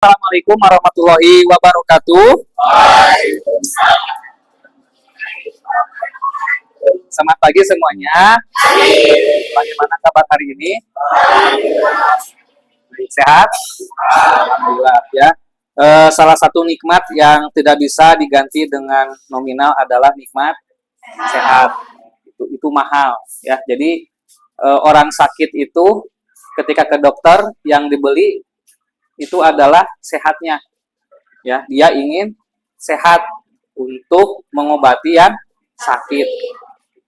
Assalamualaikum warahmatullahi wabarakatuh. Selamat pagi semuanya. Bagaimana kabar hari ini? Sehat? Alhamdulillah ya. Salah satu nikmat yang tidak bisa diganti dengan nominal adalah nikmat sehat. Itu mahal ya. Jadi orang sakit itu ketika ke dokter yang dibeli itu adalah sehatnya. Ya, dia ingin sehat untuk mengobati yang sakit.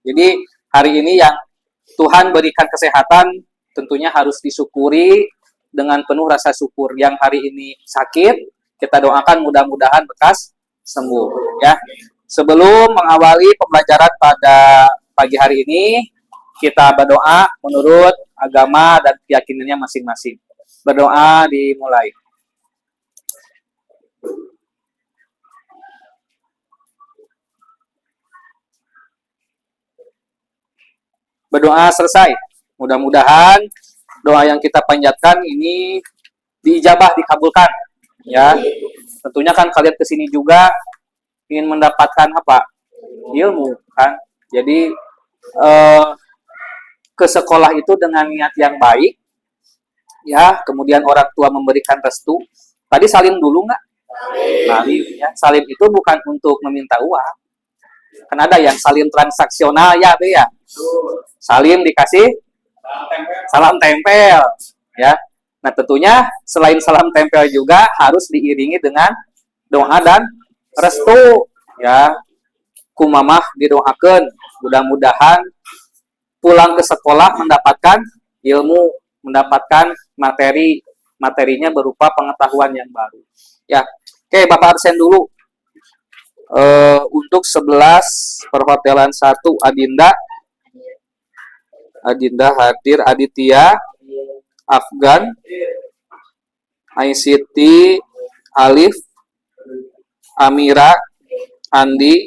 Jadi hari ini yang Tuhan berikan kesehatan tentunya harus disyukuri dengan penuh rasa syukur. Yang hari ini sakit, kita doakan mudah-mudahan bekas sembuh ya. Sebelum mengawali pembelajaran pada pagi hari ini, kita berdoa menurut agama dan keyakinannya masing-masing. Berdoa dimulai. Berdoa selesai. Mudah-mudahan doa yang kita panjatkan ini diijabah, dikabulkan. Ya, tentunya kan kalian kesini juga ingin mendapatkan apa? Ilmu kan. Jadi ke sekolah itu dengan niat yang baik. Ya, kemudian orang tua memberikan restu. Tadi salim dulu nggak? Salim. Ya, salim itu bukan untuk meminta uang. Kan ada yang salim transaksional ya, Be ya. Salim dikasih salam tempel ya. Nah tentunya selain salam tempel juga harus diiringi dengan doa dan restu ya. Kumamah didoakan mudah-mudahan pulang ke sekolah mendapatkan ilmu, mendapatkan materinya berupa pengetahuan yang baru ya. Oke, Bapak absen dulu. Untuk 11 perhotelan 1 Adinda hadir, Aditya, Afgan, ICT, Alif, Amira, Andi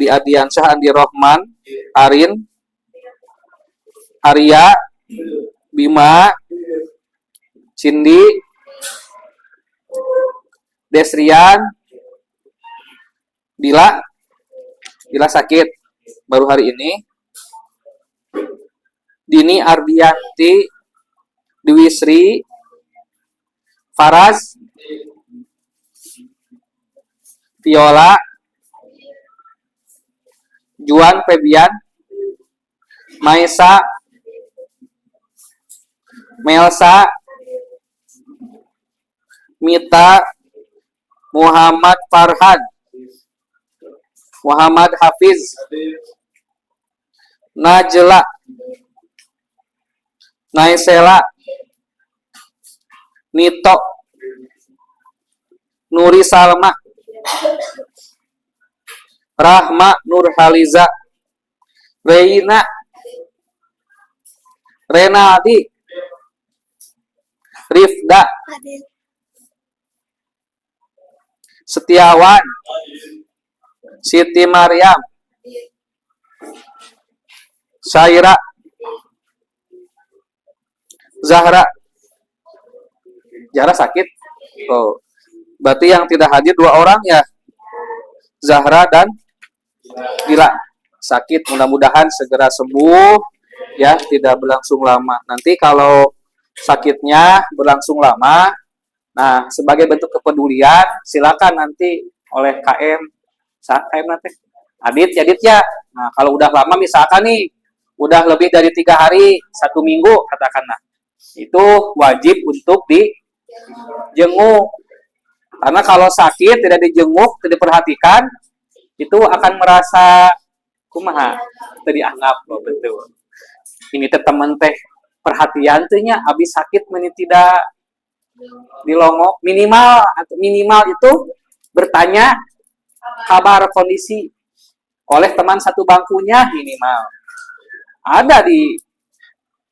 Adiansyah, Andi Rohman, Arin, Arya, Bima, Cindy, Desrian, Bila sakit baru hari ini. Dini Ardianti, Dewi Sri, Faraz, Viola, Juan Febian, Maisa, Melsa, Mita, Muhammad Farhan, Muhammad Hafiz, Najla, Naisela, Nito, Nuri Salma, Rahma Nurhaliza, Reina, Renaldi, Rifda, Setiawan, Siti Maryam, Syaira, Zahra. Zahra sakit. Oh, berarti yang tidak hadir 2 orang ya. Zahra dan Gila sakit. Mudah-mudahan segera sembuh ya, tidak berlangsung lama. Nanti kalau sakitnya berlangsung lama, nah sebagai bentuk kepedulian silakan nanti oleh KM nanti Adit ya. Nah kalau udah lama misalkan nih udah lebih dari 3 hari, 1 minggu katakanlah, itu wajib untuk dijenguk. Karena kalau sakit tidak dijenguk, tidak diperhatikan, itu akan merasa kumaha, itu dianggap loh, betul. Ini teh temen teh perhatian tehnya, abis sakit meni tidak dilongok, minimal itu bertanya kabar kondisi oleh teman satu bangkunya minimal. Ada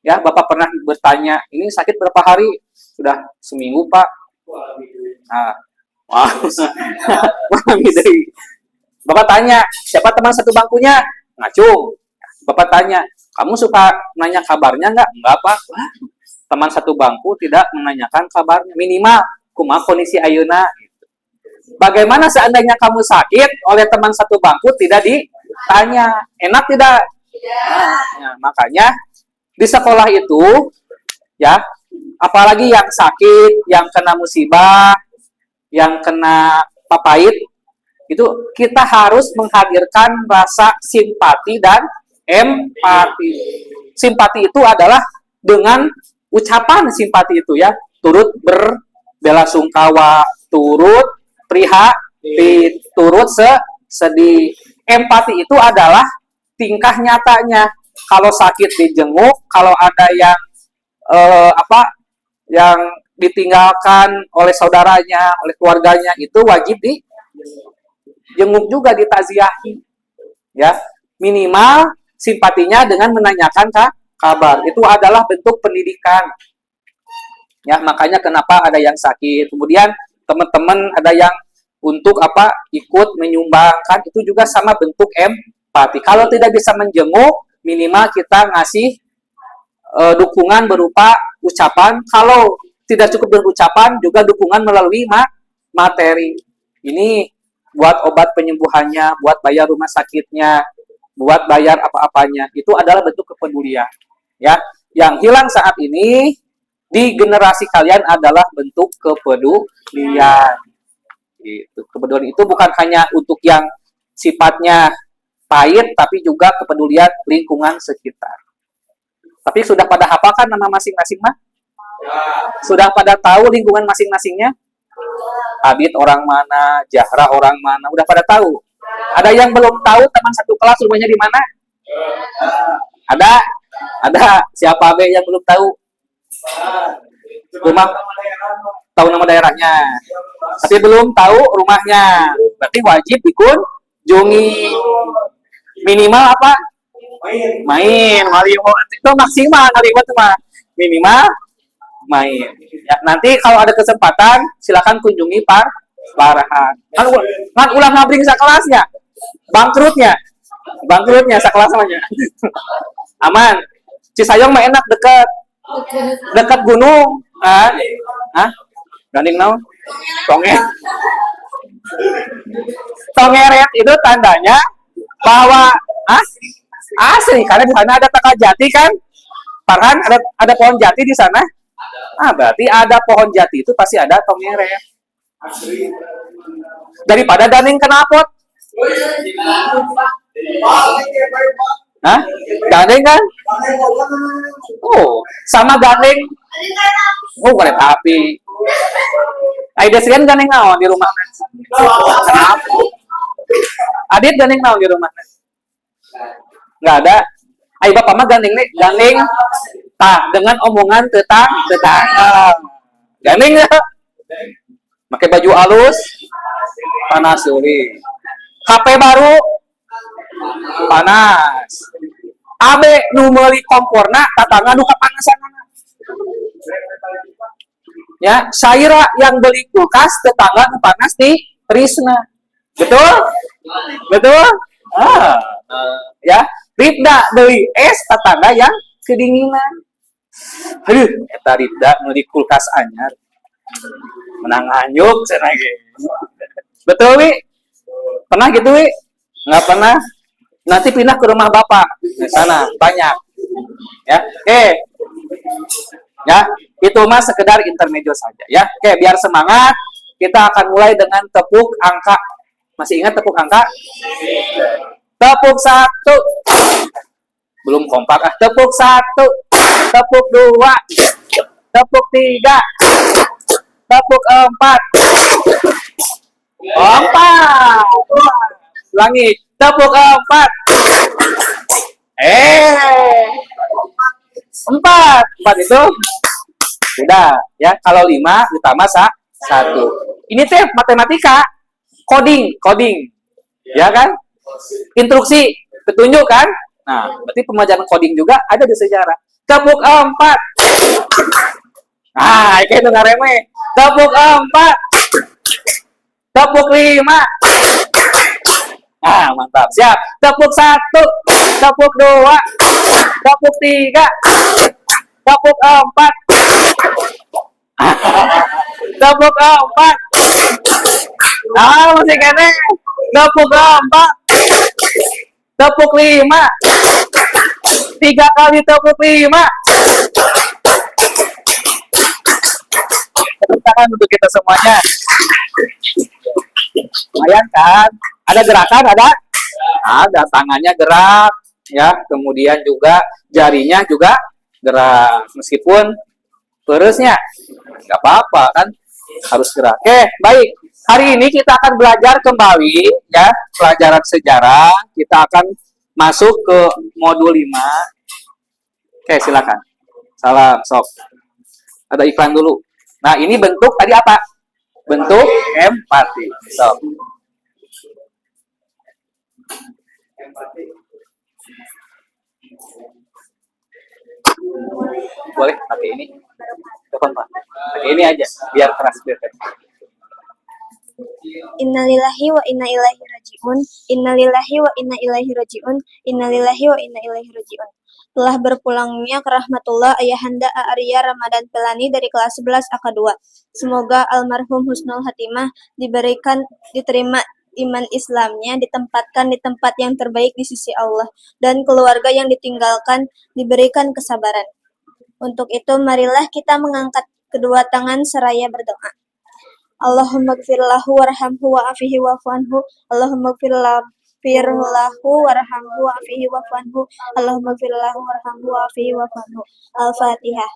ya, Bapak pernah bertanya, ini sakit berapa hari? Sudah seminggu, Pak. Nah, Bapak tanya, siapa teman satu bangkunya? Ngacung. Bapak tanya, kamu suka nanya kabarnya nggak? Enggak, Pak. Teman satu bangku tidak menanyakan kabarnya. Minimal kumaha kondisi ayeuna. Bagaimana seandainya kamu sakit oleh teman satu bangku tidak ditanya, enak tidak? Nah, makanya di sekolah itu ya, apalagi yang sakit, yang kena musibah, yang kena papait, itu kita harus menghadirkan rasa simpati dan empati. Simpati itu adalah dengan ucapan simpati itu ya, turut berbelasungkawa, turut prihatin, turut sedih. Empati itu adalah tingkah nyatanya. Kalau sakit dijenguk, kalau ada yang yang ditinggalkan oleh saudaranya, oleh keluarganya, itu wajib dijenguk juga, ditaziahi. Ya, minimal simpatinya dengan menanyakan kabar. Itu adalah bentuk pendidikan. Ya, makanya kenapa ada yang sakit. Kemudian teman-teman ada yang untuk ikut menyumbangkan, itu juga sama bentuk empati. Kalau tidak bisa menjenguk, minimal kita ngasih dukungan berupa ucapan. Kalau tidak cukup berucapan, juga dukungan melalui materi. Ini buat obat penyembuhannya, buat bayar rumah sakitnya, buat bayar apa-apanya. Itu adalah bentuk kepedulian. Ya, yang hilang saat ini di generasi kalian adalah bentuk kepedulian. Gitu. Kepedulian itu bukan hanya untuk yang sifatnya pahit, tapi juga kepedulian lingkungan sekitar. Tapi sudah pada hafalkan nama masing-masing mah? Sudah pada tahu lingkungan masing-masingnya? Adit orang mana, Jahra orang mana, udah pada tahu. Ada yang belum tahu teman satu kelas rumahnya di mana? Ada. Siapa be yang belum tahu? Rumah tahu nama daerahnya, tapi belum tahu rumahnya. Berarti wajib dikunjungi. Minimal apa? Main Mario itu maksimal kali itu mah. Minimal main. Ya, nanti kalau ada kesempatan silakan kunjungi parahan. Kan ulah ngabring sakelasnya. Bangkrutnya sakelas namanya. Aman. Cisayong mah enak dekat gunung. Ganding naon? Tongeret itu tandanya bahwa asli, karena di sana ada Takajati kan. Farhan, ada pohon jati di sana. Berarti ada pohon jati itu pasti ada tongeret. Daripada ganding kenapot. Gandeng kan? Sama gandeng. Bukan api. Aida sekian gandeng naon di rumah. Kenapa? Adit gandeng naon di rumah. Nggak ada. Ayo bapak mah gandeng dengan omongan tetangga. Gandeng ya. Pakai baju halus, panas suri. HP baru, panas. Abe nu meuli komporna tatangga nu kapanasan. Ya, Syaira yang beli kulkas tetangga nu panas di Trisna. Betul? Ya, Ribda beli es tetangga yang kedinginan. Aduh, eta Ribda meuli kulkas anyar. Menang anyuk cenah ge. Betul, Wi? Pernah gitu, Wi? Nggak pernah. Nanti pindah ke rumah Bapak. Di sana banyak. Ya. Ya, itu mah sekedar intermezzo saja ya. Biar semangat, kita akan mulai dengan tepuk angka. Masih ingat tepuk angka? Tepuk 1. Belum kompak. Tepuk 1. Tepuk 2. Tepuk 3. Tepuk 4. 4. Ulangi. Tepuk 4. 4 itu sudah ya. Kalau 5 ditambah 1. Ini teh matematika, coding ya kan, instruksi petunjuk kan. Nah, berarti pembelajaran coding juga ada di sejarah. Tepuk 4. Kayak itu ngareme. Tepuk 4. Tepuk 5. Mantap, siap. Tepuk 1. Tepuk 2. Tepuk 3. Tepuk 4. Tepuk keempat. Ah, masih kene. Tepuk keempat. Tepuk lima. 3 kali tepuk lima. Tepuk tangan untuk kita semuanya. Lumayan kan? Ada gerakan, ada? Ada, tangannya gerak, ya. Kemudian juga jarinya juga gerak. Meskipun perusnya nggak apa-apa kan, harus gerak. Oke, baik. Hari ini kita akan belajar kembali, ya, pelajaran sejarah. Kita akan masuk ke modul 5. Oke, silakan. Salam, sok. Ada iklan dulu. Nah, ini bentuk tadi apa? Bentuk empati. Sok. Boleh pakai ini? Telepon, Pak. Pakai ini aja, biar keras, biar keras. Innalillahi wa inna ilaihi raji'un. Innalillahi wa inna ilaihi raji'un. Innalillahi wa inna ilaihi raji'un. Telah berpulangnya ke rahmatullah Ayahanda Arya Ramadan Pelani dari kelas 11 AK2. Semoga almarhum husnul hatimah diterima iman Islamnya, ditempatkan di tempat yang terbaik di sisi Allah, dan keluarga yang ditinggalkan diberikan kesabaran. Untuk itu marilah kita mengangkat kedua tangan seraya berdoa. Allahumma gfir lahu warhamhu wa'afihi wa'fu anhu. Allahumma gfir lahu warhamhu wa'afihi wa'fu anhu. Allahumma gfir lahu warhamhu wa'afihi wa'fu anhu. Al-Fatihah.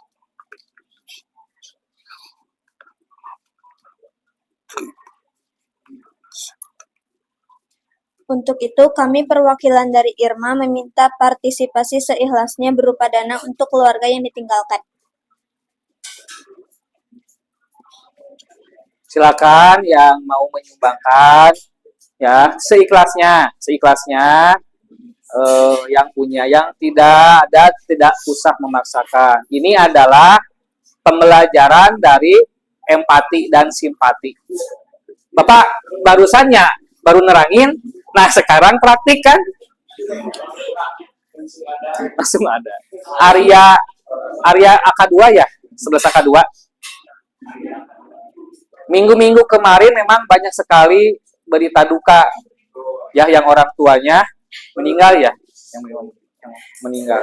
Untuk itu, kami perwakilan dari Irma meminta partisipasi seikhlasnya berupa dana untuk keluarga yang ditinggalkan. Silakan yang mau menyumbangkan, ya, seikhlasnya, yang punya, yang tidak usah memaksakan. Ini adalah pembelajaran dari empati dan simpati. Bapak baru nerangin, nah sekarang praktik kan? Langsung ada. Arya AK2 ya, 11 AK2. Minggu-minggu kemarin memang banyak sekali berita duka, ya, yang orang tuanya meninggal, ya, yang meninggal.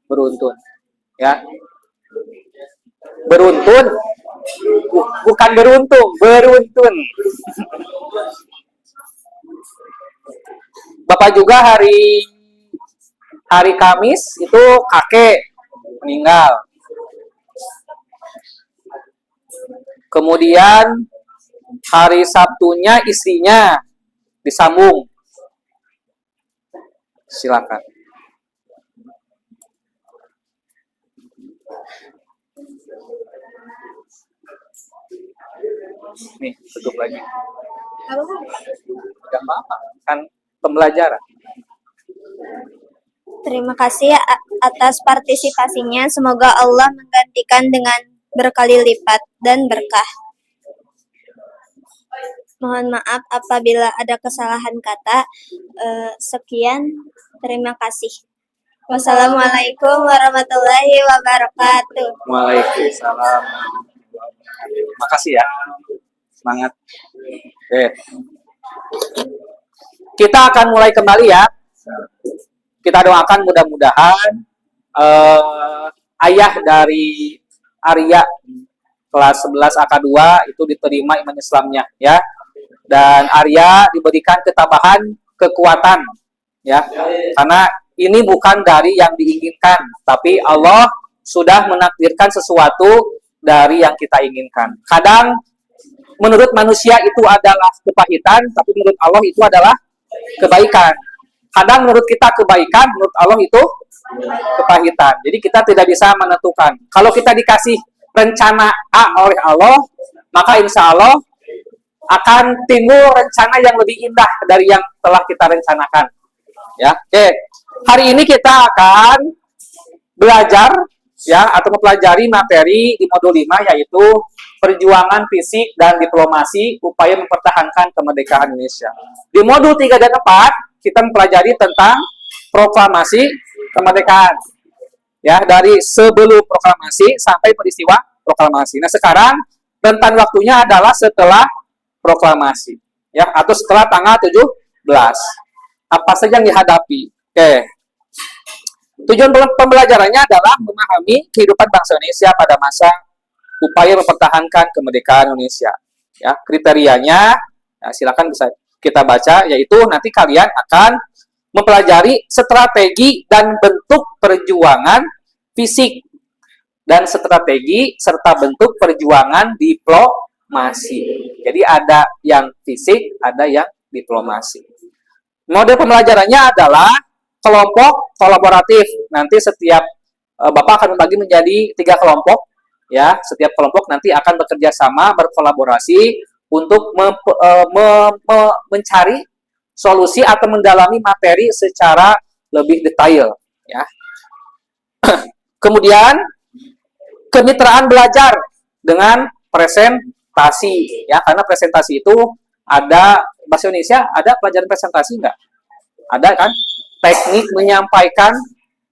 Beruntun, ya. Beruntun, bukan beruntung, beruntun. Bapak juga hari Kamis itu kakek meninggal. Kemudian hari Sabtunya istrinya disambung. Silakan. Nih, tutup lagi. Gak apa-apa, kan pembelajaran. Terima kasih atas partisipasinya. Semoga Allah menggantikan dengan berkali lipat dan berkah. Mohon maaf apabila ada kesalahan kata. Sekian, terima kasih. Wassalamualaikum warahmatullahi wabarakatuh. Waalaikumsalam. Makasih ya. Semangat. Oke. Kita akan mulai kembali ya. Kita doakan mudah-mudahan ayah dari Arya kelas 11 AK2 itu diterima iman Islamnya, ya. Dan Arya diberikan ketabahan, kekuatan, ya. Karena ini bukan dari yang diinginkan, tapi Allah sudah menakdirkan sesuatu dari yang kita inginkan. Kadang menurut manusia itu adalah kepahitan, tapi menurut Allah itu adalah kebaikan. Kadang menurut kita kebaikan, menurut Allah itu kepahitan. Jadi kita tidak bisa menentukan. Kalau kita dikasih rencana A oleh Allah, maka insya Allah akan timbul rencana yang lebih indah dari yang telah kita rencanakan. Ya, oke. Hari ini kita akan belajar, ya, atau mempelajari materi di modul 5, yaitu perjuangan fisik dan diplomasi upaya mempertahankan kemerdekaan Indonesia. Di modul 3 dan 4 kita mempelajari tentang proklamasi kemerdekaan, ya, dari sebelum proklamasi sampai peristiwa proklamasi. Nah, sekarang rentan waktunya adalah setelah proklamasi, ya, atau setelah tanggal 17. Apa saja yang dihadapi? Oke. Tujuan pembelajarannya adalah memahami kehidupan bangsa Indonesia pada masa upaya mempertahankan kemerdekaan Indonesia. Ya, kriterianya, ya, silakan bisa kita baca, yaitu nanti kalian akan mempelajari strategi dan bentuk perjuangan fisik dan strategi serta bentuk perjuangan diplomasi. Jadi ada yang fisik, ada yang diplomasi. Mode pembelajarannya adalah kelompok kolaboratif. Nanti setiap Bapak akan membagi menjadi 3 kelompok. Ya, setiap kelompok nanti akan bekerja sama, berkolaborasi untuk mencari solusi atau mendalami materi secara lebih detail. Ya. Kemudian kemitraan belajar dengan presentasi, ya, karena presentasi itu ada bahasa Indonesia, ada pelajaran presentasi enggak? Ada kan? Teknik menyampaikan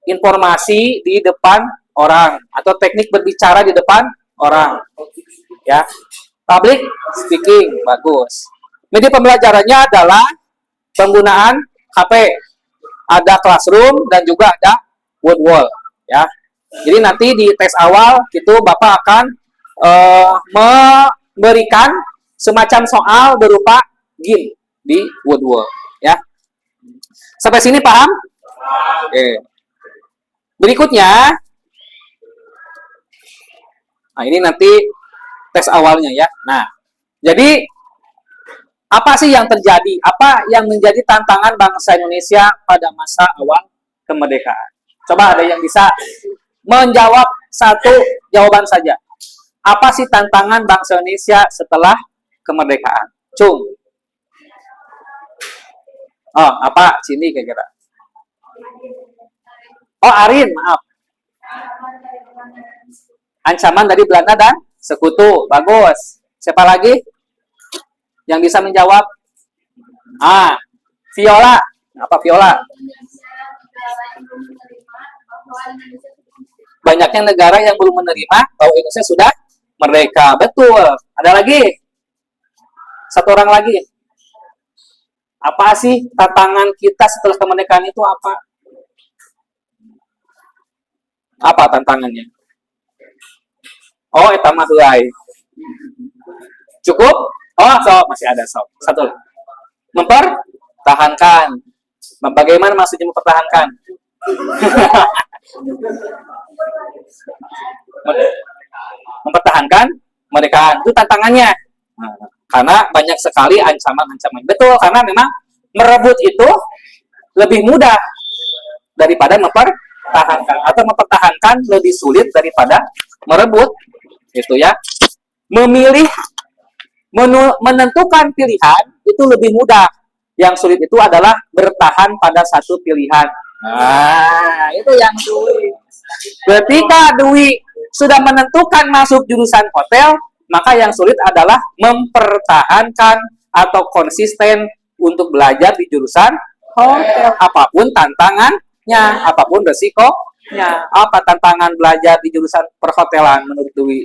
informasi di depan orang atau teknik berbicara di depan orang, ya. Public speaking, bagus. Media pembelajarannya adalah penggunaan HP, ada classroom dan juga ada word wall, ya. Jadi nanti di tes awal itu Bapak akan memberikan semacam soal berupa game di word wall, ya. Sampai sini paham? Oke. Berikutnya, nah ini nanti tes awalnya, ya. Nah, jadi apa sih yang terjadi? Apa yang menjadi tantangan bangsa Indonesia pada masa awal kemerdekaan? Coba ada yang bisa menjawab satu jawaban saja. Apa sih tantangan bangsa Indonesia setelah kemerdekaan? Cung. Oh, apa? Sini kira-kira. Oh, Arin, maaf. Ancaman dari Belanda dan sekutu. Bagus. Siapa lagi yang bisa menjawab? Viola. Apa Viola? Banyaknya negara yang belum menerima bahwa Indonesia sudah merdeka. Betul. Ada lagi? Satu orang lagi. Apa sih tantangan kita setelah kemerdekaan itu apa? Apa tantangannya? Oh, eta mah heuai. Cukup? Oh, masih ada satu. Mempertahankan. Bagaimana maksudnya mempertahankan? Mempertahankan kemerdekaan itu tantangannya. Karena banyak sekali ancaman-ancaman. Betul, karena memang merebut itu lebih mudah daripada mempertahankan, atau mempertahankan lebih sulit daripada merebut. Itu ya. Memilih, menentukan pilihan itu lebih mudah. Yang sulit itu adalah bertahan pada satu pilihan. Nah, itu yang sulit. Ketika Dwi sudah menentukan masuk jurusan hotel, maka yang sulit adalah mempertahankan atau konsisten untuk belajar di jurusan hotel. Apapun tantangannya, apapun resikonya. Apa tantangan belajar di jurusan perhotelan menurut Dwi?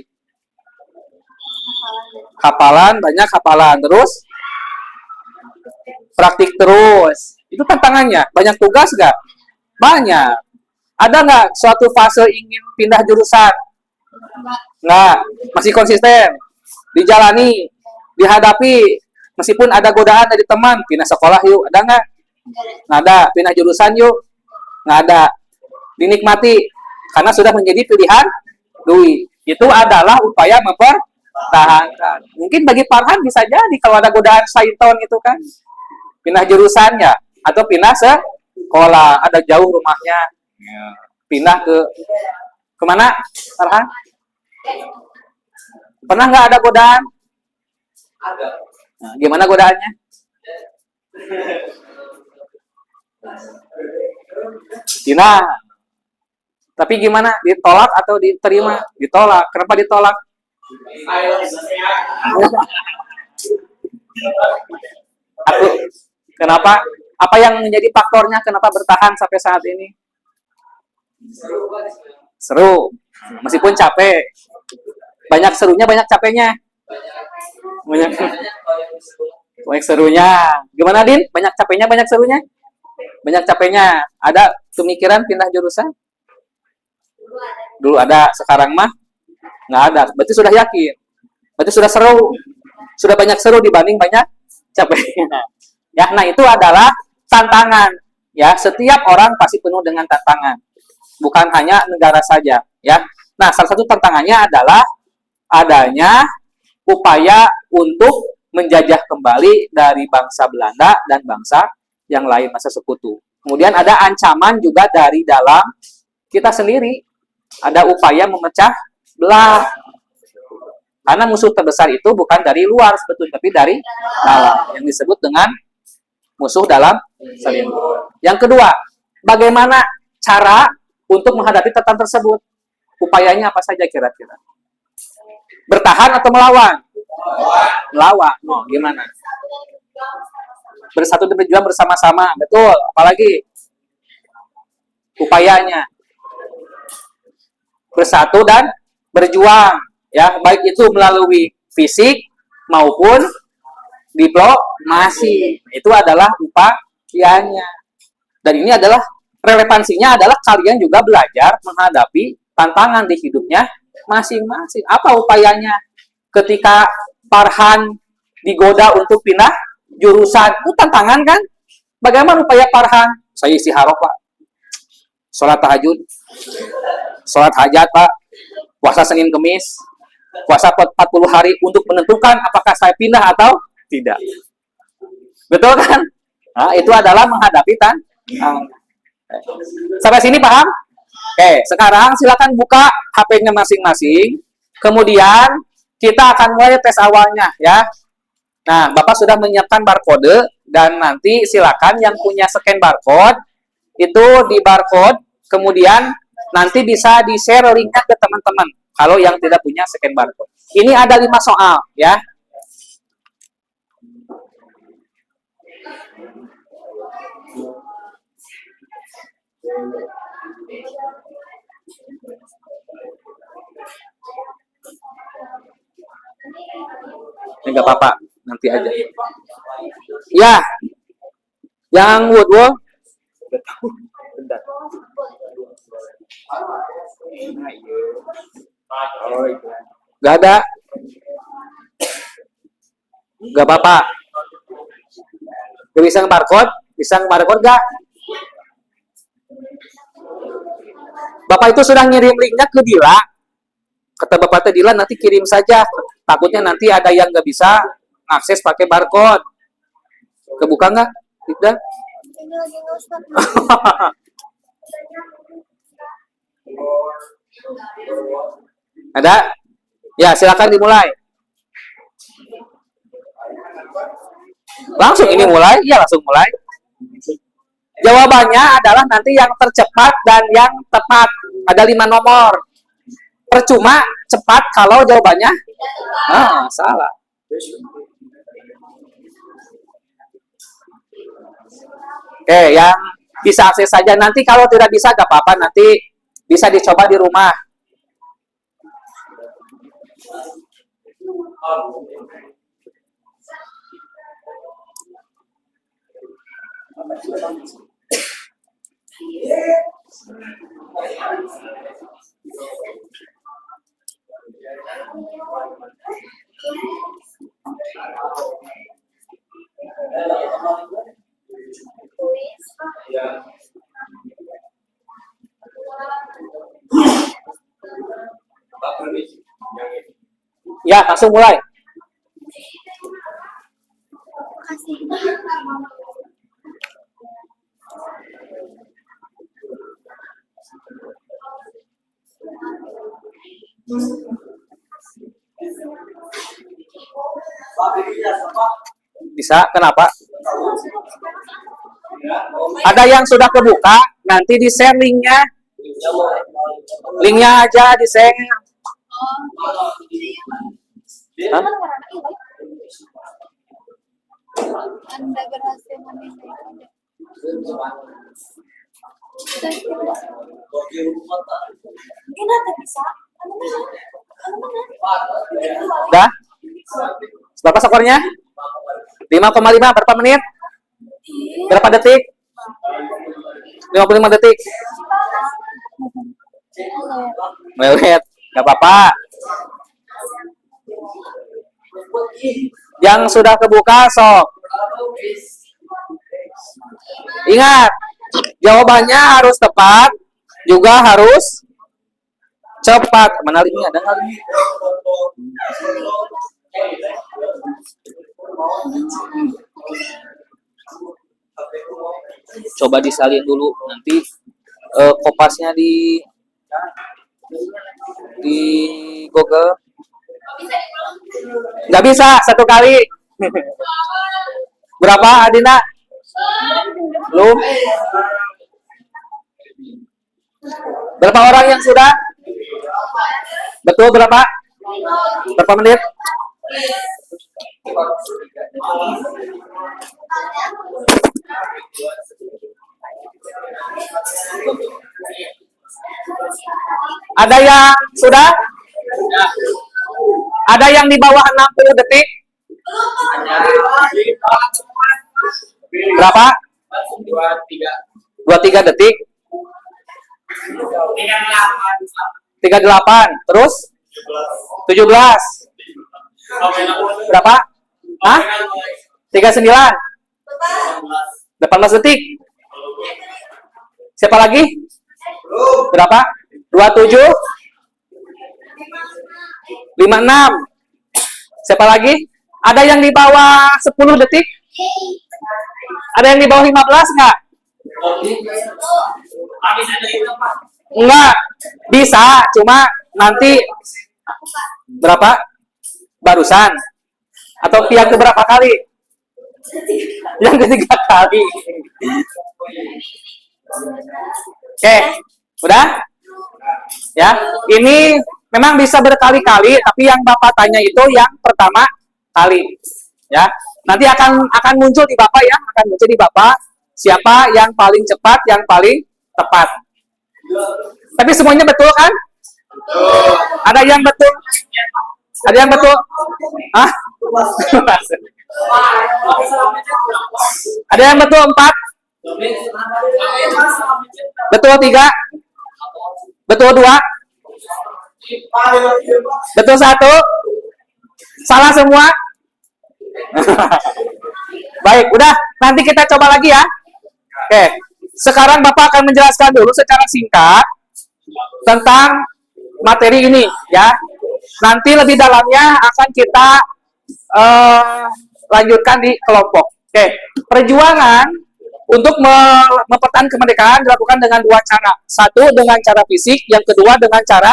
Hafalan, banyak hafalan. Terus praktik terus. Itu tantangannya. Banyak tugas nggak? Banyak. Ada nggak suatu fase ingin pindah jurusan? Nggak. Masih konsisten. Dijalani. Dihadapi. Meskipun ada godaan dari teman. Pindah sekolah yuk. Ada nggak? Nggak ada. Pindah jurusan yuk. Nggak ada. Dinikmati. Karena sudah menjadi pilihan Dwi. Itu adalah upaya mempertahankan. Mungkin bagi Farhan bisa jadi kalau ada godaan Saiton itu kan. Pindah jurusannya. Atau pindah sekolah. Ada jauh rumahnya. Pindah kemana, Farhan? Pernah nggak ada godaan? Ada. Nah, gimana godaannya? Tina. Tapi gimana? Ditolak atau diterima? Ditolak. Kenapa ditolak? Kenapa? Apa yang menjadi faktornya kenapa bertahan sampai saat ini? Seru. Meskipun capek. Banyak serunya, banyak capeknya. Banyak banyak serunya. Gimana Din? Banyak capeknya, banyak serunya? Banyak capeknya. Ada pemikiran pindah jurusan? Dulu ada, sekarang mah nggak ada. Berarti sudah yakin. Berarti sudah seru. Sudah banyak seru dibanding banyak capeknya. Ya, nah itu adalah tantangan. Ya, setiap orang pasti penuh dengan tantangan. Bukan hanya negara saja, ya. Nah, salah satu tantangannya adalah adanya upaya untuk menjajah kembali dari bangsa Belanda dan bangsa yang lain masa sekutu. Kemudian ada ancaman juga dari dalam kita sendiri. Ada upaya memecah belah. Karena musuh terbesar itu bukan dari luar sebetulnya, tapi dari dalam. Yang disebut dengan musuh dalam selindung. Yang kedua, bagaimana cara untuk menghadapi tantangan tersebut? Upayanya apa saja kira-kira? Bertahan atau melawan? Melawan. Oh, gimana? Bersatu dan berjuang bersama-sama. Betul. Apalagi? Upayanya. Bersatu dan berjuang. Ya, baik itu melalui fisik maupun diplomasi. Itu adalah upayanya. Dan ini adalah relevansinya adalah kalian juga belajar menghadapi tantangan di hidupnya masing-masing. Apa upayanya? Ketika Farhan digoda untuk pindah jurusan, itu tantangan kan? Bagaimana upaya Farhan? Saya istiharah Pak, sholat tahajud, sholat hajat Pak, puasa Senin Kemis, puasa 40 hari untuk menentukan apakah saya pindah atau tidak. Betul kan? Nah, itu adalah menghadapi tantangan. Sampai sini paham? Oke, sekarang silakan buka HP-nya masing-masing. Kemudian kita akan mulai tes awalnya ya. Nah, Bapak sudah menyiapkan barcode dan nanti silakan yang punya scan barcode itu di barcode, kemudian nanti bisa di-share linknya ke teman-teman kalau yang tidak punya scan barcode. Ini ada 5 soal ya. Enggak apa-apa, nanti aja. Ya, yang Woodwall. Gak ada. Gak apa-apa. Gak bisa barcode? Bisa barcode gak? Bapak itu sudah ngirim linknya ke Dila. Kata Bapak Dila nanti kirim saja. Takutnya nanti ada yang nggak bisa akses pakai barcode. Kebuka nggak? Tidak. Ada? Ya, silakan dimulai. Langsung ini mulai? Ya, langsung mulai. Jawabannya adalah nanti yang tercepat dan yang tepat. Ada 5 nomor. Percuma cepat kalau jawabannya salah. Oke, yang bisa akses saja. Nanti kalau tidak bisa gak apa-apa, nanti bisa dicoba di rumah. Ya, langsung mulai. Bisa, kenapa? Ada yang sudah kebuka, nanti di-share linknya. Linknya aja di-share. Hah? Anda berhasil memindahkan. Gimana bisa? Dah? Berapa skornya? 5,5. Berapa menit? Berapa detik? 55 detik. Mewet. Gak apa-apa. Yang sudah kebuka, sok. Ingat, jawabannya harus tepat, juga harus cepat. Mana linknya? Ada nggak linknya? Coba disalin dulu, nanti kopasnya di Google. Nggak bisa, satu kali. Berapa, Adina? Belum? Berapa orang yang sudah? Betul berapa? Berapa menit? Ada yang sudah? Ada yang di bawah 60 detik? Berapa? 23 detik. 38. Terus? 17. Berapa? Hah? 39. 18 detik. Siapa lagi? Berapa? 27. 56. Siapa lagi? Ada yang di bawah 10 detik? Ada yang di bawah 15 nggak? Enggak. Bisa, cuma nanti berapa? Barusan. Atau yang keberapa kali? Yang ketiga kali. Oke, udah? Ya, ini memang bisa berkali-kali, tapi yang Bapak tanya itu yang pertama kali. Ya, nanti akan muncul di Bapak ya, akan muncul di Bapak siapa yang paling cepat, yang paling tepat. Tapi semuanya betul kan? Ada yang betul? Ada yang betul? Hah? Ada yang betul 4? Betul 3? Betul 2? Betul 1? Salah semua? Baik, udah. Nanti kita coba lagi ya. Oke. Sekarang Bapak akan menjelaskan dulu secara singkat tentang materi ini ya. Nanti lebih dalamnya akan kita lanjutkan di kelompok. Oke. Perjuangan untuk mempertahankan kemerdekaan dilakukan dengan 2 cara. Satu dengan cara fisik, yang kedua dengan cara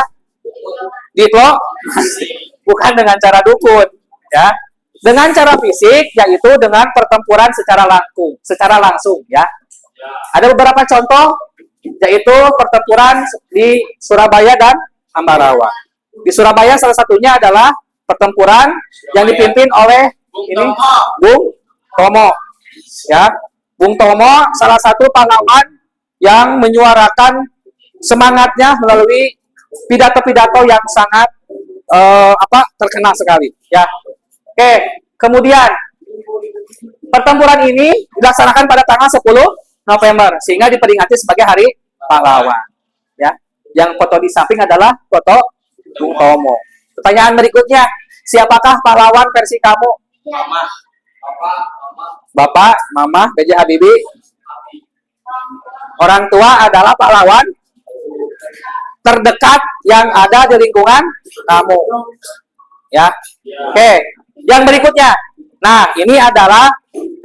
diplomasi, bukan dengan cara dukun, ya. Dengan cara fisik yaitu dengan pertempuran secara langsung, ya. Ada beberapa contoh yaitu pertempuran di Surabaya dan Ambarawa. Di Surabaya salah satunya adalah pertempuran yang dipimpin oleh Bung Tomo, ya. Bung Tomo salah satu pahlawan yang menyuarakan semangatnya melalui pidato-pidato yang sangat terkenal sekali, ya. Oke, kemudian pertempuran ini dilaksanakan pada tanggal 10 November sehingga diperingati sebagai Hari Pahlawan, ya. Yang foto di samping adalah foto Bung Tomo. Pertanyaan berikutnya, siapakah pahlawan versi kamu? Mama. Bapak, Mama, B.J. Habibie. Orang tua adalah pahlawan terdekat yang ada di lingkungan kamu. Ya. Oke. Yang berikutnya. Nah, ini adalah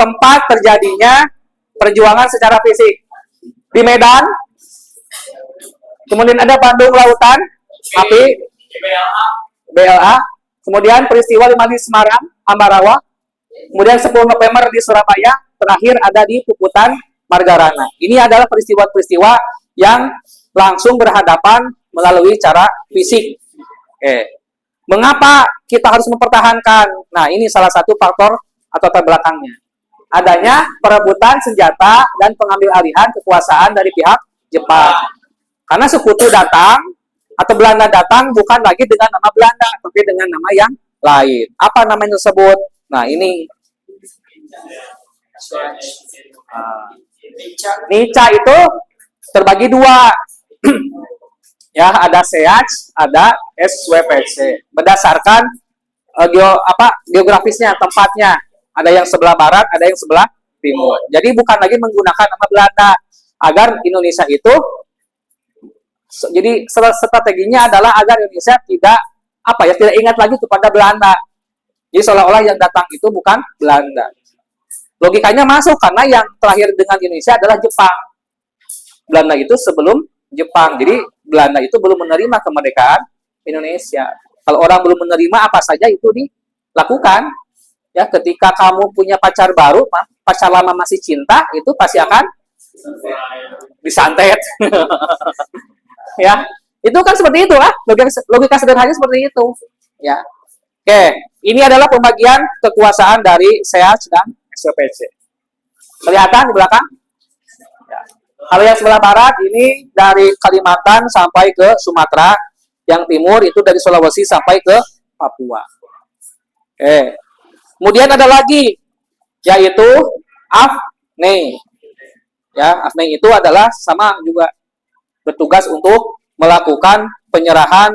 tempat terjadinya perjuangan secara fisik. Di Medan. Kemudian ada Bandung Lautan, Api, BLA. Kemudian peristiwa 5 di Semarang, Ambarawa. Kemudian 10 November di Surabaya, terakhir ada di Puputan Margarana. Ini adalah peristiwa-peristiwa yang langsung berhadapan melalui cara fisik. Oke. Mengapa kita harus mempertahankan? Nah, ini salah satu faktor atau terbelakangnya. Adanya perebutan senjata dan pengambil alihan kekuasaan dari pihak Jepang. Karena sekutu datang atau Belanda datang bukan lagi dengan nama Belanda, tapi dengan nama yang lain. Apa namanya tersebut? Nah, ini. Nica itu terbagi dua. Ya, ada SEAC, ada SWPC. Berdasarkan geografisnya, tempatnya. Ada yang sebelah barat, ada yang sebelah timur. Jadi bukan lagi menggunakan nama Belanda agar Indonesia itu jadi strateginya adalah agar Indonesia tidak tidak ingat lagi kepada Belanda. Jadi seolah-olah yang datang itu bukan Belanda. Logikanya masuk karena yang terakhir dengan Indonesia adalah Jepang. Belanda itu sebelum Jepang. Jadi Belanda itu belum menerima kemerdekaan Indonesia. Kalau orang belum menerima apa saja itu dilakukan. Ya, ketika kamu punya pacar baru, pacar lama masih cinta, itu pasti akan disantet. Ya, itu kan seperti itu lah. Logika sederhananya seperti itu. Ya. Oke, ini adalah pembagian kekuasaan dari SEAC dan SWPC. Kelihatan di belakang? Ya. Kalau yang sebelah barat ini dari Kalimantan sampai ke Sumatera, yang timur itu dari Sulawesi sampai ke Papua. Oke. Kemudian ada lagi, yaitu AFNE. Ya, AFNE itu adalah sama juga bertugas untuk melakukan penyerahan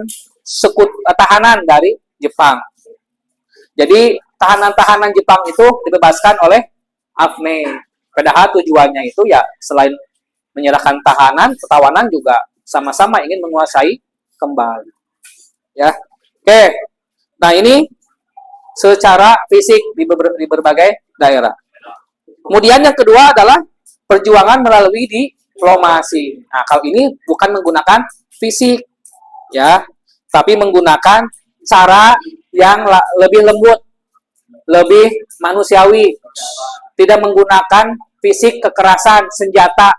tahanan dari Jepang. Jadi tahanan-tahanan Jepang itu dibebaskan oleh AFNE. Padahal tujuannya itu ya selain menyerahkan tawanan juga sama-sama ingin menguasai kembali. Ya, oke. Nah ini secara fisik di berbagai daerah. Kemudian yang kedua adalah perjuangan melalui diplomasi. Nah, kalau ini bukan menggunakan fisik, ya, tapi menggunakan cara yang lebih lembut, lebih manusiawi, tidak menggunakan fisik kekerasan senjata,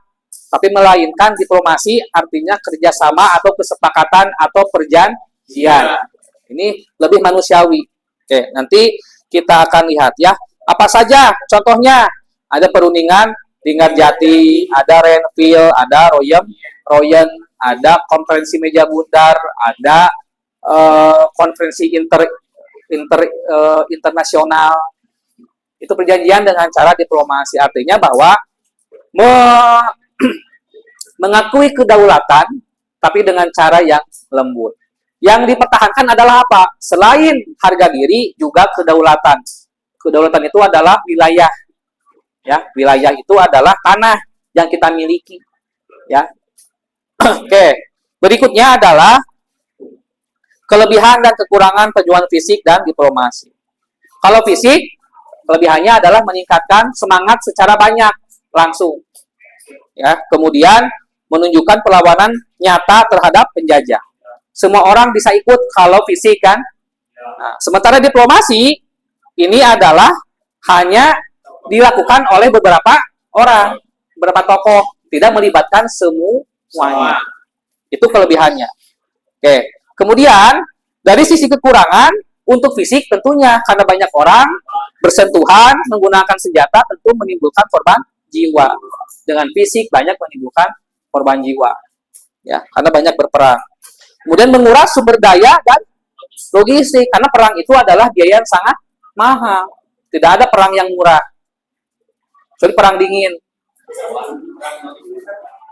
tapi melainkan diplomasi artinya kerjasama atau kesepakatan atau perjanjian. Ini lebih manusiawi. Oke, nanti kita akan lihat ya. Apa saja contohnya? Ada perundingan Linggarjati, ada Renville, ada Royen, ada konferensi meja bundar, ada konferensi internasional. Itu perjanjian dengan cara diplomasi. Artinya bahwa mengakui kedaulatan tapi dengan cara yang lembut. Yang dipertahankan adalah apa? Selain harga diri, juga kedaulatan. Kedaulatan itu adalah wilayah. Ya, wilayah itu adalah tanah yang kita miliki. Ya. Oke. Berikutnya adalah kelebihan dan kekurangan perjuangan fisik dan diplomasi. Kalau fisik, kelebihannya adalah meningkatkan semangat secara banyak langsung. Ya, kemudian menunjukkan perlawanan nyata terhadap penjajah. Semua orang bisa ikut kalau fisik kan. Nah, sementara diplomasi ini adalah hanya dilakukan oleh beberapa orang, beberapa tokoh, tidak melibatkan semuanya. Itu kelebihannya. Oke. Kemudian dari sisi kekurangan untuk fisik tentunya karena banyak orang bersentuhan menggunakan senjata tentu menimbulkan korban jiwa. Dengan fisik banyak menimbulkan korban jiwa. Ya, karena banyak berperang. Kemudian menguras sumber daya dan logistik karena perang itu adalah biaya yang sangat mahal. Tidak ada perang yang murah. Kecuali perang dingin.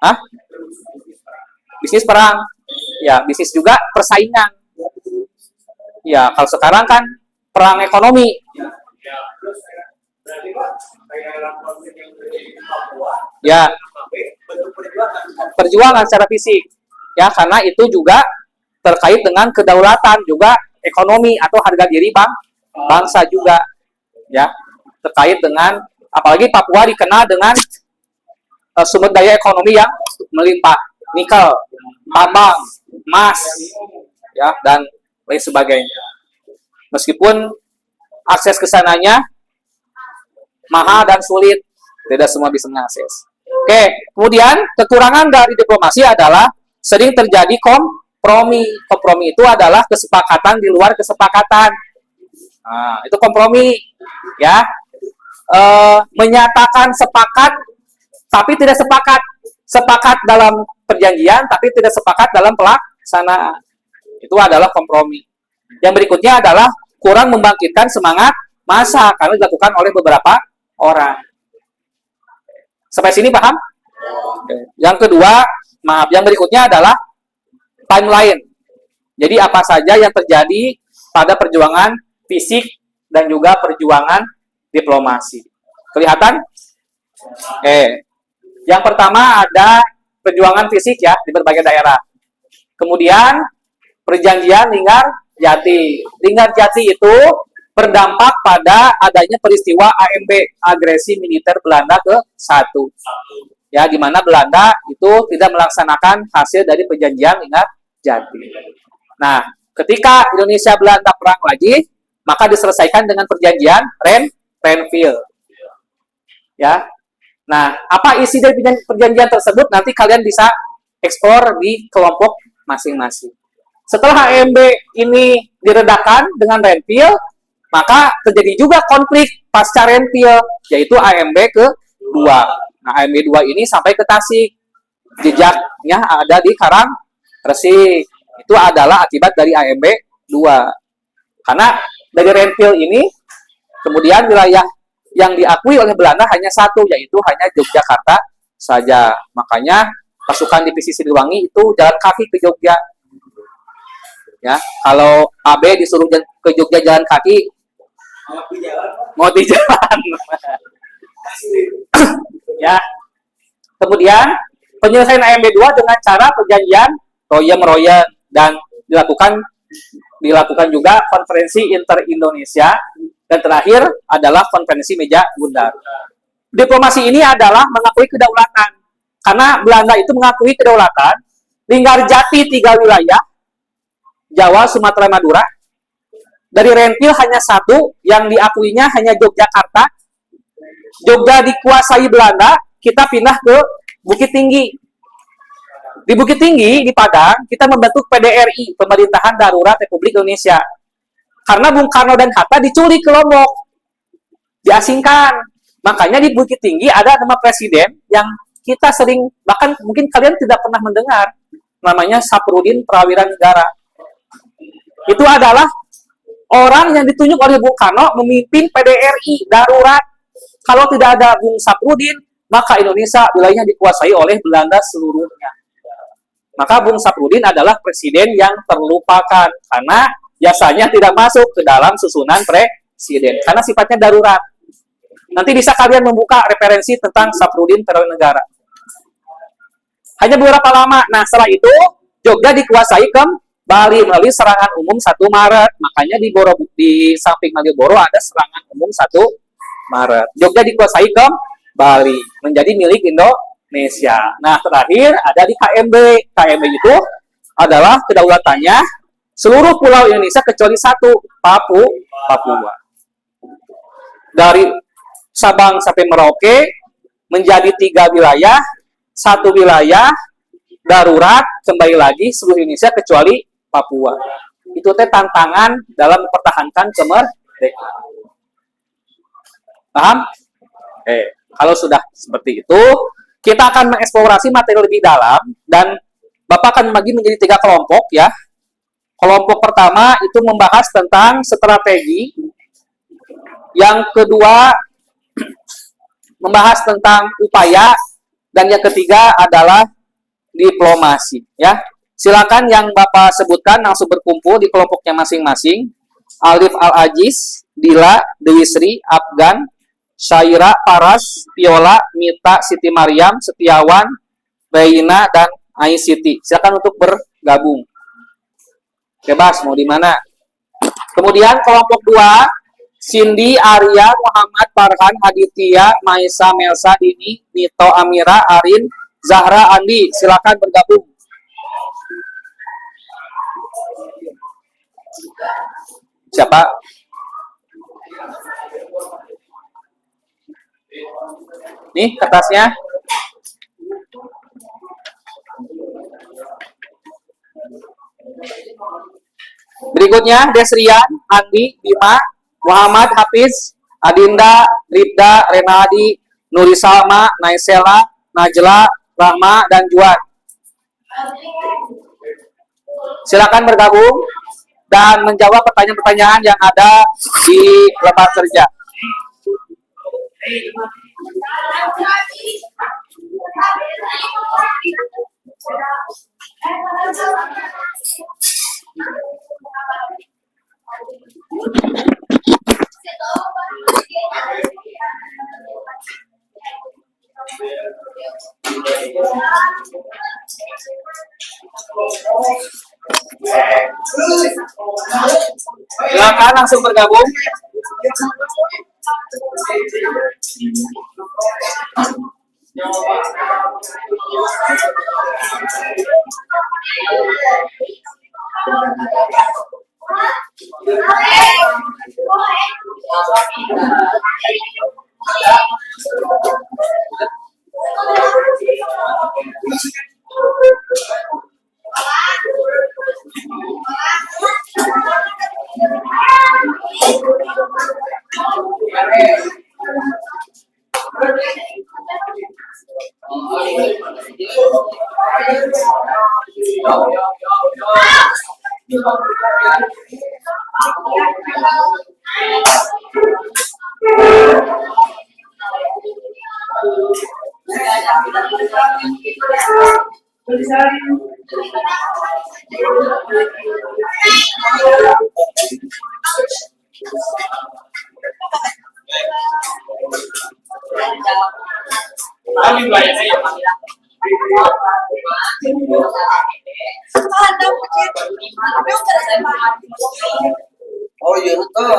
Hah? Bisnis perang. Ya, bisnis juga persaingan. Ya, kalau sekarang kan perang ekonomi. Ya, perjuangan secara fisik. Ya, karena itu juga terkait dengan kedaulatan juga ekonomi atau harga diri bangsa juga. Ya, terkait dengan apalagi Papua dikenal dengan sumber daya ekonomi yang melimpah, nikel, tambang, emas, ya, dan lain sebagainya. Meskipun akses ke sananya mahal dan sulit, tidak semua bisa mengakses. Oke, kemudian kekurangan dari diplomasi adalah sering terjadi kompromi. Kompromi itu adalah kesepakatan di luar kesepakatan. Nah, itu kompromi, ya. Menyatakan sepakat tapi tidak sepakat. Sepakat dalam perjanjian tapi tidak sepakat dalam pelaksanaan. Itu adalah kompromi. Yang berikutnya adalah kurang membangkitkan semangat massa karena dilakukan oleh beberapa orang. Sampai sini paham? Yang kedua, yang berikutnya adalah timeline. Jadi apa saja yang terjadi pada perjuangan fisik dan juga perjuangan diplomasi. Kelihatan? Yang pertama ada perjuangan fisik ya di berbagai daerah. Kemudian perjanjian Linggarjati. Linggarjati itu berdampak pada adanya peristiwa AMB, agresi militer Belanda ke-1. Ya, di mana Belanda itu tidak melaksanakan hasil dari perjanjian Linggarjati. Nah, ketika Indonesia Belanda perang lagi, maka diselesaikan dengan perjanjian Renville. Ya. Nah, apa isi dari perjanjian tersebut nanti kalian bisa eksplor di kelompok masing-masing. Setelah AMB ini diredakan dengan Renville, maka terjadi juga konflik pasca Renville, yaitu AMB ke-2. Nah, AMB 2 ini sampai ke Tasik. Jejaknya ada di Karangresik. Itu adalah akibat dari AMB 2. Karena dari Renville ini, kemudian wilayah yang diakui oleh Belanda hanya satu, yaitu hanya Yogyakarta saja. Makanya pasukan divisi Siliwangi itu jalan kaki ke Jogja. Ya, kalau AB disuruh ke Jogja jalan kaki, mau di jalan. Ya. Kemudian penyelesaian AMB 2 dengan cara perjanjian Royem dan dilakukan juga konferensi inter-Indonesia, dan terakhir adalah konferensi meja bundar. Diplomasi ini adalah mengakui kedaulatan. Karena Belanda itu mengakui kedaulatan, Linggarjati 3 wilayah, Jawa, Sumatera, Madura. Dari Renville hanya 1, yang diakuinya hanya Yogyakarta. Jogja dikuasai Belanda, kita pindah ke Bukit Tinggi. Di Bukit Tinggi, di Padang, kita membentuk PDRI, Pemerintahan Darurat Republik Indonesia. Karena Bung Karno dan Hatta diculik ke Lombok, diasingkan. Makanya di Bukit Tinggi ada nama presiden yang kita sering, bahkan mungkin kalian tidak pernah mendengar, namanya Saprudin Prawira Negara. Itu adalah orang yang ditunjuk oleh Bung Karno memimpin PDRI darurat. Kalau tidak ada Bung Saprudin, maka Indonesia wilayahnya dikuasai oleh Belanda seluruhnya. Maka Bung Saprudin adalah presiden yang terlupakan karena biasanya tidak masuk ke dalam susunan presiden karena sifatnya darurat. Nanti bisa kalian membuka referensi tentang Saprudin Prawira Negara. Hanya beberapa lama. Nah, setelah itu Jogja dikuasai kembali melalui serangan umum 1 Maret. Makanya di samping Malioboro ada serangan umum 1 Maret. Jogja dikuasai kembali menjadi milik Indonesia. Nah, terakhir ada di KMB. KMB itu adalah kedaulatannya seluruh pulau Indonesia kecuali 1, Papua. Dari Sabang sampai Merauke menjadi 3 wilayah, 1 wilayah darurat, kembali lagi seluruh Indonesia kecuali Papua. Itu tantangan dalam mempertahankan kemerdekaan. Paham? Kalau sudah seperti itu, kita akan mengeksplorasi materi lebih dalam dan Bapak akan membagi menjadi 3 kelompok ya. Kelompok pertama itu membahas tentang strategi. Yang kedua membahas tentang upaya, dan yang ketiga adalah diplomasi ya. Silakan yang Bapak sebutkan langsung berkumpul di kelompoknya masing-masing. Alif Al-Aziz, Dila, Dewi Sri, Afgan, Syaira, Paras, Viola, Mita, Siti Mariam, Setiawan, Reina, dan Aisiti. Silakan untuk bergabung. Bebas mau di mana. Kemudian kelompok 2, Cindy, Arya, Muhammad, Farhan, Aditya, Maisa, Melsa, Dini, Nito, Amira, Arin, Zahra, Andi. Silakan bergabung. Siapa? Nih kertasnya. Berikutnya Desrian, Andi, Bima, Muhammad, Hafiz, Adinda, Ribda, Renadi, Nuri Salma, Naisela, Najla, Rahma, dan Juan. Silakan bergabung. dan menjawab pertanyaan-pertanyaan yang ada di lembar kerja. Silakan langsung bergabung. Oh iya betul.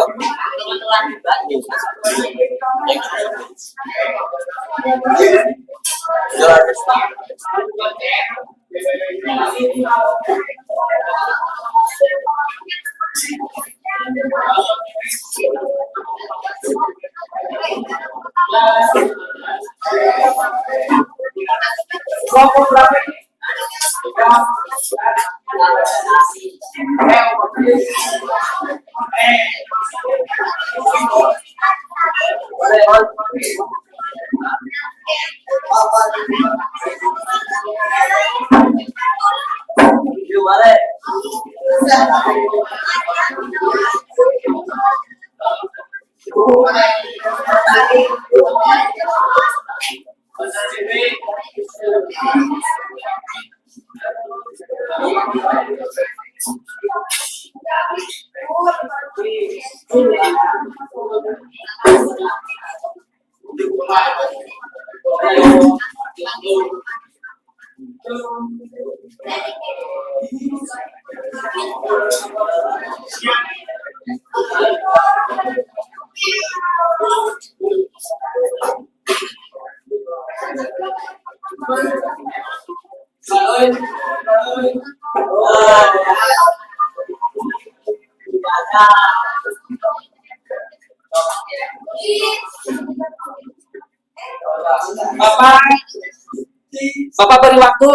Bapak beri waktu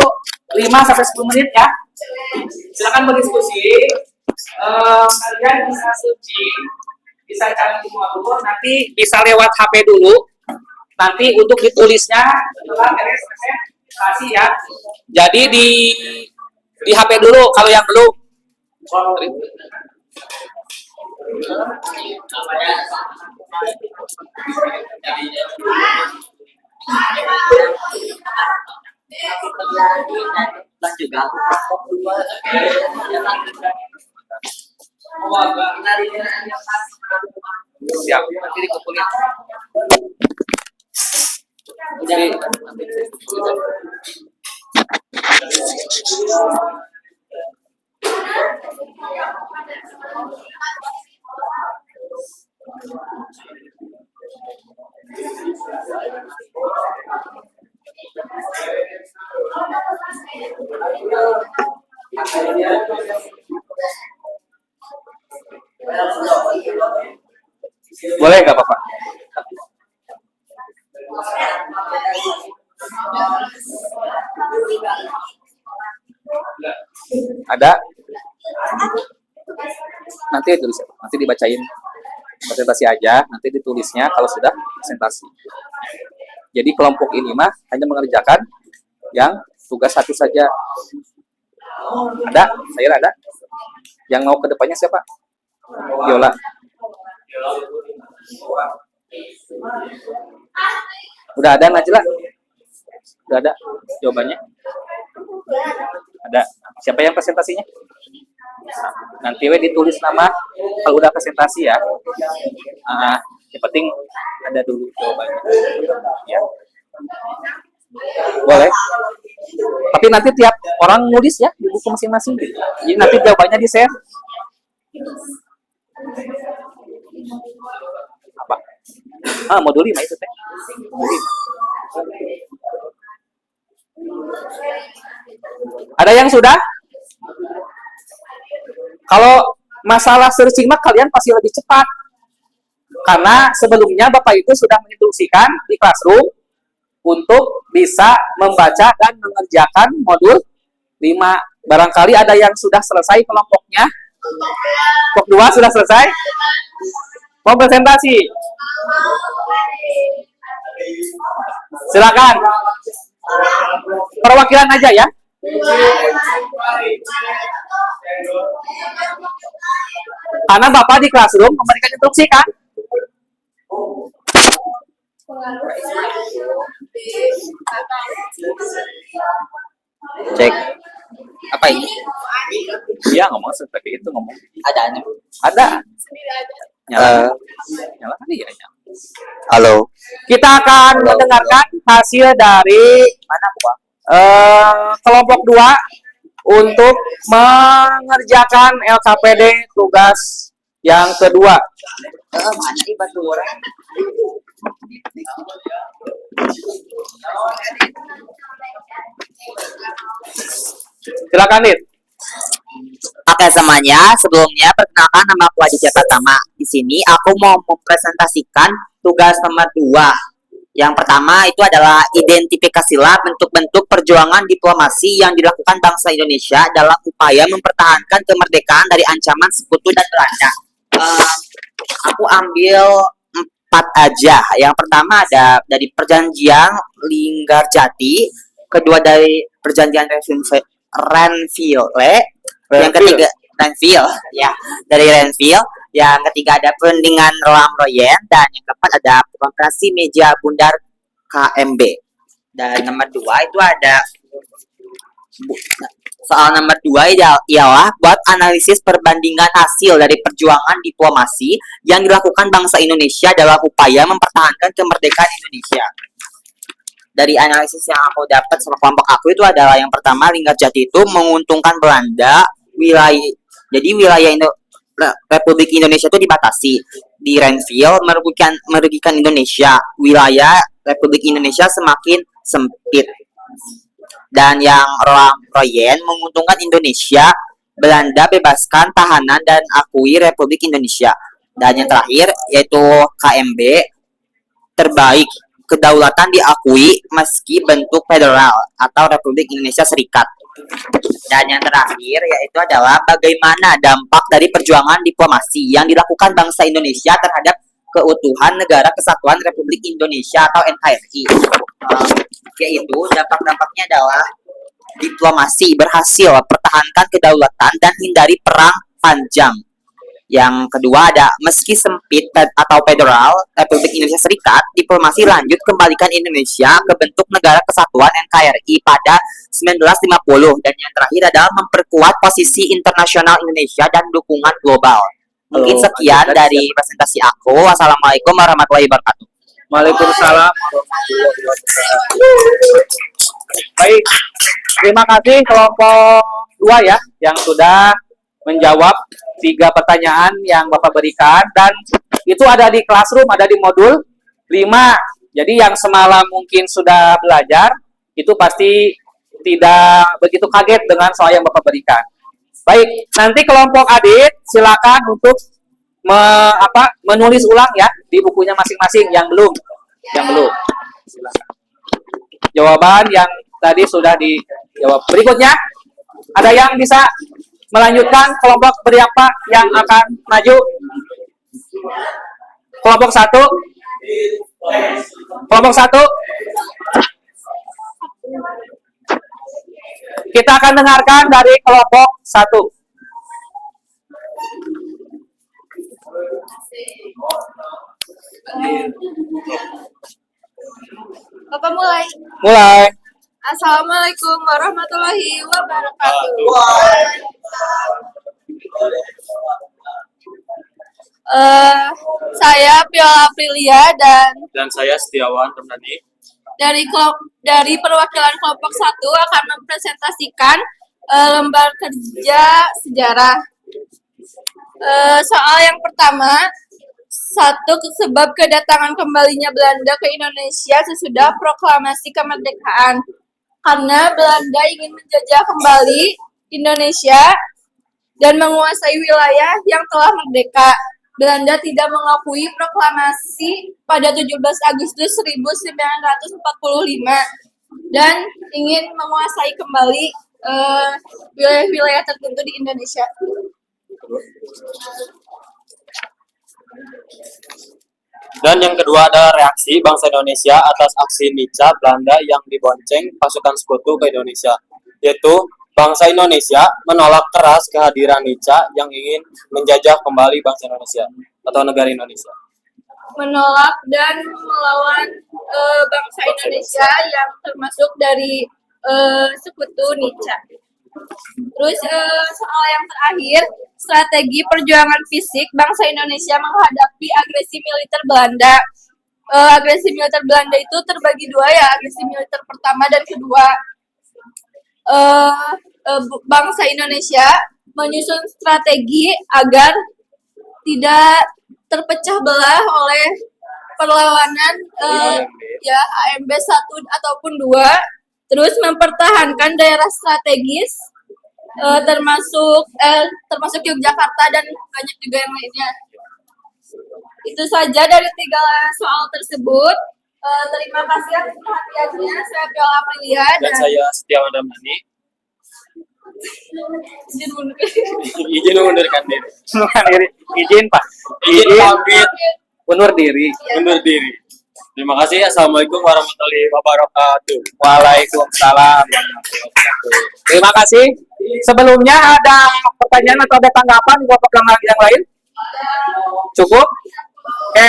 5 sampai 10 menit ya. Silakan berdiskusi. Kalian bisa searching, bisa cari di Google, nanti bisa lewat HP dulu. Nanti untuk ditulisnya setelah beres presentasi ya. Jadi di HP dulu kalau yang belum. Siap, nanti dikumpulin. Jadi boleh nggak Bapak? Ada? Nanti tulis, nanti dibacain presentasi aja, nanti ditulisnya kalau sudah presentasi. Jadi kelompok ini mah hanya mengerjakan yang tugas satu saja. Ada? Saya ada. Yang mau ke depannya siapa? Yola. Udah ada Najla? Udah ada jawabannya? Ada. Siapa yang presentasinya? Nanti ditulis nama kalau udah presentasi ya. Yang penting ada dulu jawabannya. Ya. Boleh. Tapi nanti tiap orang nulis ya di buku masing-masing. Jadi nanti jawabannya di-share. Apa? Modul 5 itu teh. Modul 5. Ada yang sudah? Kalau masalah searching mah kalian pasti lebih cepat. Karena sebelumnya Bapak itu sudah menginstruksikan di classroom untuk bisa membaca dan mengerjakan modul 5. Barangkali ada yang sudah selesai kelompoknya. Kelompok 2 sudah selesai? Mau presentasi? Silakan. Perwakilan aja ya. Karena Bapak di classroom memberikan instruksi kan? Cek. Apa ini? Iya ngomong seperti itu ngomong. Ada. Nyala. Nyala kan iya. Halo. Kita akan mendengarkan hasil dari mana Pak? Kelompok 2 untuk mengerjakan LKPD tugas yang kedua. Mana di batu orang? Silakan Dit. Oke semuanya, sebelumnya perkenalkan nama aku Aditya Pratama. Di sini aku mau mempresentasikan tugas nomor 2. Yang pertama itu adalah identifikasilah bentuk-bentuk perjuangan diplomasi yang dilakukan bangsa Indonesia dalam upaya mempertahankan kemerdekaan dari ancaman sekutu dan Belanda. Aku ambil 4 aja. Yang pertama ada dari perjanjian Linggarjati, kedua dari perjanjian Renville, yang ketiga Renville, ya dari Renville. Yang ketiga ada perundingan Lamroyen, dan yang keempat ada konferensi meja bundar KMB. Dan nomor 2 itu ada soal nomor 2 ialah buat analisis perbandingan hasil dari perjuangan diplomasi yang dilakukan bangsa Indonesia dalam upaya mempertahankan kemerdekaan Indonesia. Dari analisis yang aku dapat sama kelompok aku itu adalah yang pertama, Linggarjati itu menguntungkan Belanda, wilayah Republik Indonesia itu dibatasi. Di Renville merugikan Indonesia, wilayah Republik Indonesia semakin sempit. Dan yang Lamroyen menguntungkan Indonesia, Belanda bebaskan tahanan dan akui Republik Indonesia. Dan yang terakhir yaitu KMB, terbaik, kedaulatan diakui meski bentuk federal atau Republik Indonesia Serikat. Dan yang terakhir yaitu adalah bagaimana dampak dari perjuangan diplomasi yang dilakukan bangsa Indonesia terhadap keutuhan Negara Kesatuan Republik Indonesia atau NKRI. Yaitu dampak-dampaknya adalah diplomasi berhasil pertahankan kedaulatan dan hindari perang panjang. Yang kedua ada meski sempit atau federal Republik Indonesia Serikat, diplomasi lanjut kembalikan Indonesia ke bentuk Negara Kesatuan NKRI pada 1950. Dan yang terakhir adalah memperkuat posisi internasional Indonesia dan dukungan global. Mungkin sekian dari presentasi aku. Wassalamualaikum warahmatullahi wabarakatuh. Waalaikumsalam warahmatullahi wabarakatuh. Baik, terima kasih kelompok 2 ya yang sudah menjawab 3 pertanyaan yang Bapak berikan, dan itu ada di classroom, ada di modul 5. Jadi yang semalam mungkin sudah belajar itu pasti tidak begitu kaget dengan soal yang Bapak berikan. Baik, nanti kelompok Adit silakan untuk menulis ulang ya di bukunya masing-masing yang belum. Silakan. Jawaban yang tadi sudah dijawab. Berikutnya ada yang bisa melanjutkan kelompok berapa yang akan maju? Kelompok 1. Kelompok 1. Kita akan dengarkan dari kelompok 1. Apa mulai? Mulai. Assalamualaikum warahmatullahi wabarakatuh. Saya Viola Aprilia Dan saya Setiawan Ramdhani. dari perwakilan kelompok 1 akan mempresentasikan lembar kerja sejarah. Soal yang pertama, sebab kedatangan kembalinya Belanda ke Indonesia sesudah proklamasi kemerdekaan. Karena Belanda ingin menjajah kembali Indonesia dan menguasai wilayah yang telah merdeka. Belanda tidak mengakui proklamasi pada 17 Agustus 1945 dan ingin menguasai kembali wilayah-wilayah tertentu di Indonesia. Dan yang kedua adalah reaksi bangsa Indonesia atas aksi Nica Belanda yang dibonceng pasukan sekutu ke Indonesia, yaitu bangsa Indonesia menolak keras kehadiran Nica yang ingin menjajah kembali bangsa Indonesia atau negara Indonesia. Menolak dan melawan bangsa Indonesia yang termasuk dari sekutu Nica. Terus soal yang terakhir, strategi perjuangan fisik bangsa Indonesia menghadapi agresi militer Belanda. Agresi militer Belanda itu terbagi dua ya, agresi militer pertama dan kedua. Bangsa Indonesia menyusun strategi agar tidak terpecah belah oleh perlawanan AMB 1 ataupun 2, terus mempertahankan daerah strategis termasuk Yogyakarta dan banyak juga yang lainnya. Itu saja dari 3 soal tersebut. Terima kasih atas perhatiannya. Saya Viola Aprilia Dan saya Setiawan Ramdhani. Izin mengundurkan diri. Izin Pak. Izin pamit Undur diri. undur diri. Terima kasih. Assalamualaikum warahmatullahi wabarakatuh. Waalaikumsalam warahmatullahi wabarakatuh. Terima kasih. Sebelumnya ada pertanyaan atau ada tanggapan di kelompok yang lain? Cukup? Oke,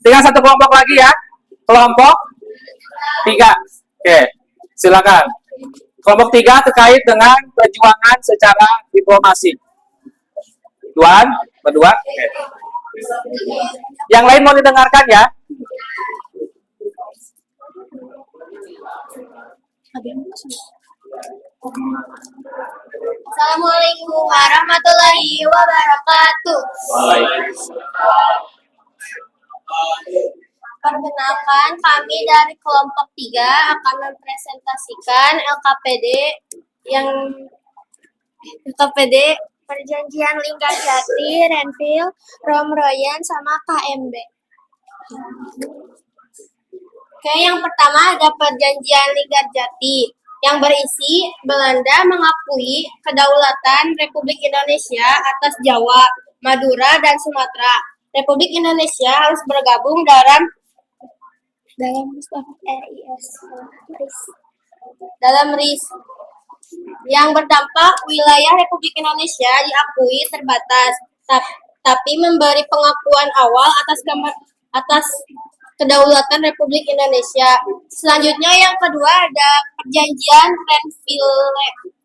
tinggal satu kelompok lagi ya. Kelompok 3. Oke, silakan. Kelompok 3 terkait dengan perjuangan secara diplomasi. Duaan, berdua. Oke. Yang lain mau didengarkan ya? Assalamualaikum warahmatullahi wabarakatuh. Perkenalkan, kami dari kelompok 3 akan mempresentasikan LKPD Perjanjian Linggarjati, Renville, Romroyen, sama KMB. Oke, yang pertama ada Perjanjian Linggarjati yang berisi Belanda mengakui kedaulatan Republik Indonesia atas Jawa, Madura, dan Sumatera. Republik Indonesia harus bergabung dalam RIS yang berdampak wilayah Republik Indonesia diakui terbatas, tapi memberi pengakuan awal atas kedaulatan Republik Indonesia. Selanjutnya yang kedua ada Perjanjian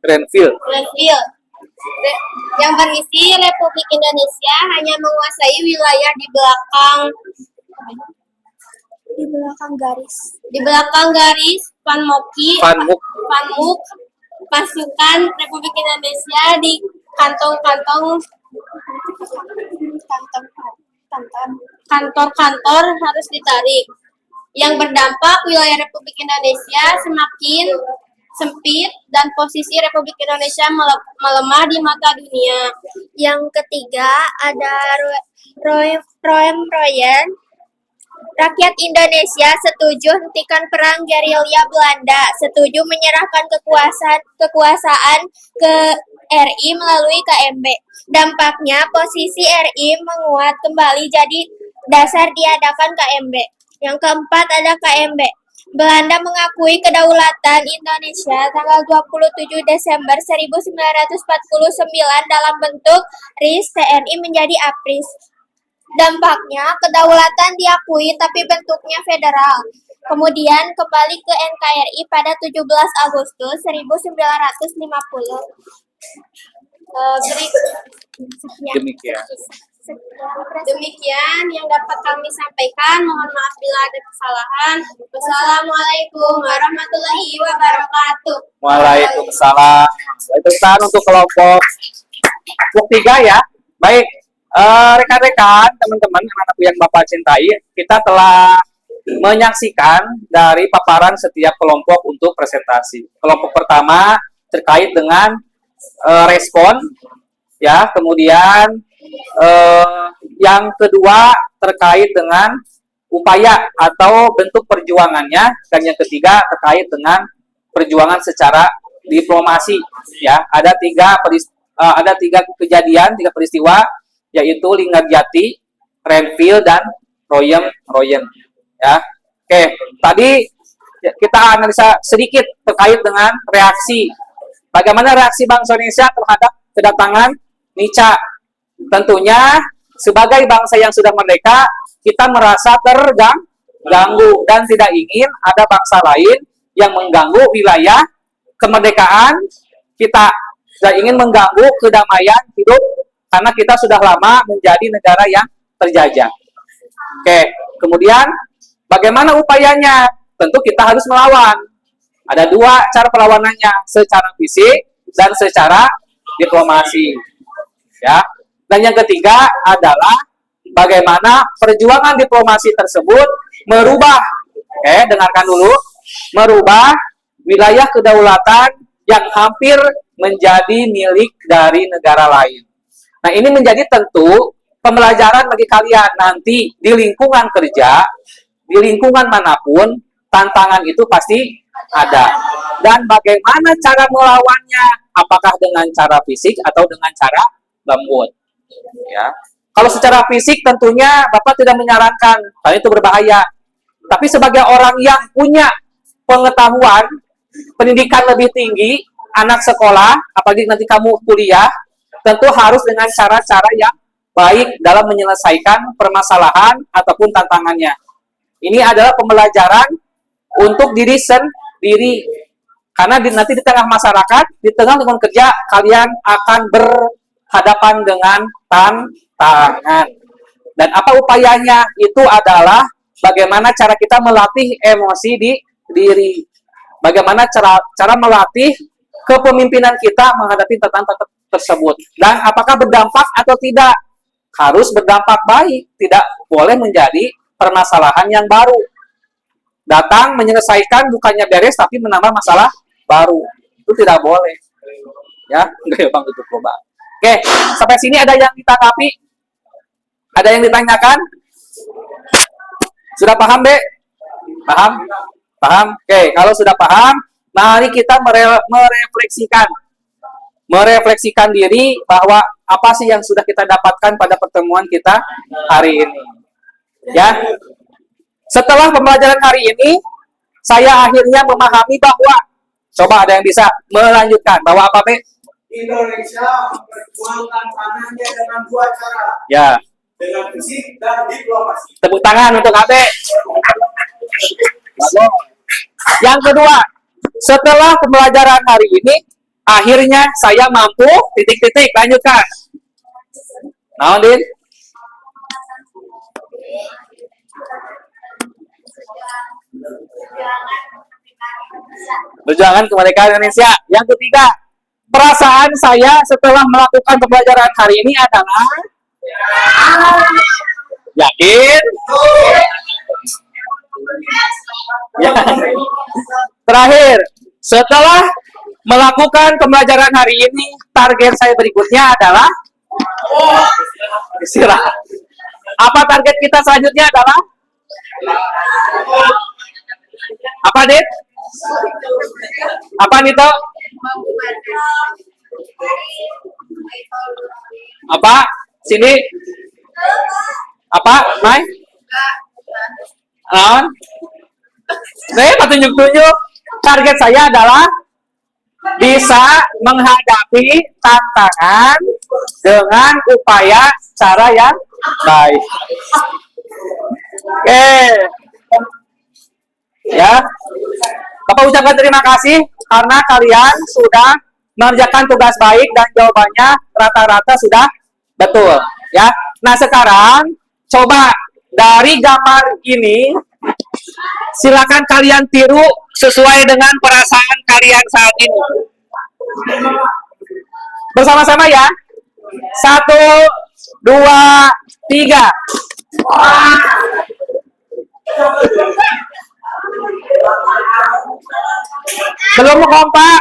Renville yang berisi Republik Indonesia hanya menguasai wilayah di belakang garis Panmuk pasukan Republik Indonesia di kantor-kantor harus ditarik, yang berdampak wilayah Republik Indonesia semakin sempit dan posisi Republik Indonesia melemah di mata dunia. Yang ketiga ada Romroyen. Rakyat Indonesia setuju hentikan perang gerilya Belanda, setuju menyerahkan kekuasaan ke RI melalui KMB. Dampaknya posisi RI menguat kembali jadi dasar diadakan KMB. Yang keempat ada KMB. Belanda mengakui kedaulatan Indonesia tanggal 27 Desember 1949 dalam bentuk RIS TNI menjadi APRIS. Dampaknya, kedaulatan diakui tapi bentuknya federal. Kemudian kembali ke NKRI pada 17 Agustus 1950. Demikian. Demikian yang dapat kami sampaikan. Mohon maaf bila ada kesalahan. Wassalamualaikum warahmatullahi wabarakatuh. Waalaikumsalam. Waalaikumsalam untuk kelompok 3 ya. Baik, rekan-rekan, teman-teman, anak-anakku yang Bapak cintai, kita telah menyaksikan dari paparan setiap kelompok untuk presentasi. Kelompok pertama terkait dengan respon, ya. Kemudian yang kedua terkait dengan upaya atau bentuk perjuangannya, dan yang ketiga terkait dengan perjuangan secara diplomasi, ya. Ada tiga kejadian, 3 peristiwa, yaitu Linggarjati, Renville, dan Royen. Ya, oke. Tadi kita analisa sedikit terkait dengan reaksi. Bagaimana reaksi bangsa Indonesia terhadap kedatangan Nica? Tentunya sebagai bangsa yang sudah merdeka, kita merasa terganggu dan tidak ingin ada bangsa lain yang mengganggu wilayah kemerdekaan kita. Tidak ingin mengganggu kedamaian hidup karena kita sudah lama menjadi negara yang terjajah. Oke, kemudian bagaimana upayanya? Tentu kita harus melawan. Ada 2 cara perlawanannya, secara fisik dan secara diplomasi. Ya. Dan yang ketiga adalah bagaimana perjuangan diplomasi tersebut merubah, dengarkan dulu, merubah wilayah kedaulatan yang hampir menjadi milik dari negara lain. Nah, ini menjadi tentu pembelajaran bagi kalian nanti di lingkungan kerja, di lingkungan manapun, tantangan itu pasti ada. Dan bagaimana cara melawannya? Apakah dengan cara fisik atau dengan cara lembut? Ya. Kalau secara fisik tentunya Bapak tidak menyarankan, karena itu berbahaya. Tapi sebagai orang yang punya pengetahuan, pendidikan lebih tinggi, anak sekolah, apalagi nanti kamu kuliah, tentu harus dengan cara-cara yang baik dalam menyelesaikan permasalahan ataupun tantangannya. Ini adalah pembelajaran untuk diri sendiri. Karena nanti di tengah masyarakat, di tengah lingkungan kerja, kalian akan berhadapan dengan tantangan. Dan apa upayanya? Itu adalah bagaimana cara kita melatih emosi di diri. Bagaimana cara melatih kepemimpinan kita menghadapi tantangan tersebut. Dan apakah berdampak atau tidak? Harus berdampak baik. Tidak boleh menjadi permasalahan yang baru. Datang menyelesaikan bukannya beres tapi menambah masalah baru. Itu tidak boleh. Ya, enggak ya Bang, tutup Bang. Oke, sampai sini ada yang ditanggapi? Ada yang ditanyakan? Sudah paham, Dek? Paham? Paham? Oke, kalau sudah paham, mari kita merefleksikan diri bahwa apa sih yang sudah kita dapatkan pada pertemuan kita hari ini. Ya. Setelah pembelajaran hari ini, saya akhirnya memahami bahwa, coba ada yang bisa melanjutkan, bahwa apa, Be? Indonesia memperjuangkan tanahnya dengan 2 cara. Ya. Dengan fisik dan diplomasi. Tepuk tangan untuk Abe. Yang kedua, setelah pembelajaran hari ini, akhirnya saya mampu, titik-titik, lanjutkan. Nah, Din. Perjuangan kemerdekaan Indonesia. Yang ketiga, perasaan saya setelah melakukan pembelajaran hari ini adalah yakin. Ya. Terakhir, setelah melakukan pembelajaran hari ini, target saya berikutnya adalah istirahat. Apa target kita selanjutnya adalah? Apa, Dit? Apa, Nito? Apa? Sini. Apa, Mai? Non? Saya tunjuk-tunjuk. Target saya adalah bisa menghadapi tantangan dengan upaya cara yang baik. Oke. Ya. Bapak ucapkan terima kasih karena kalian sudah mengerjakan tugas baik dan jawabannya rata-rata sudah betul. Ya. Nah, sekarang coba dari gambar ini silakan kalian tiru sesuai dengan perasaan kalian saat ini. Bersama-sama ya. 1, 2, 3. Belum kompak.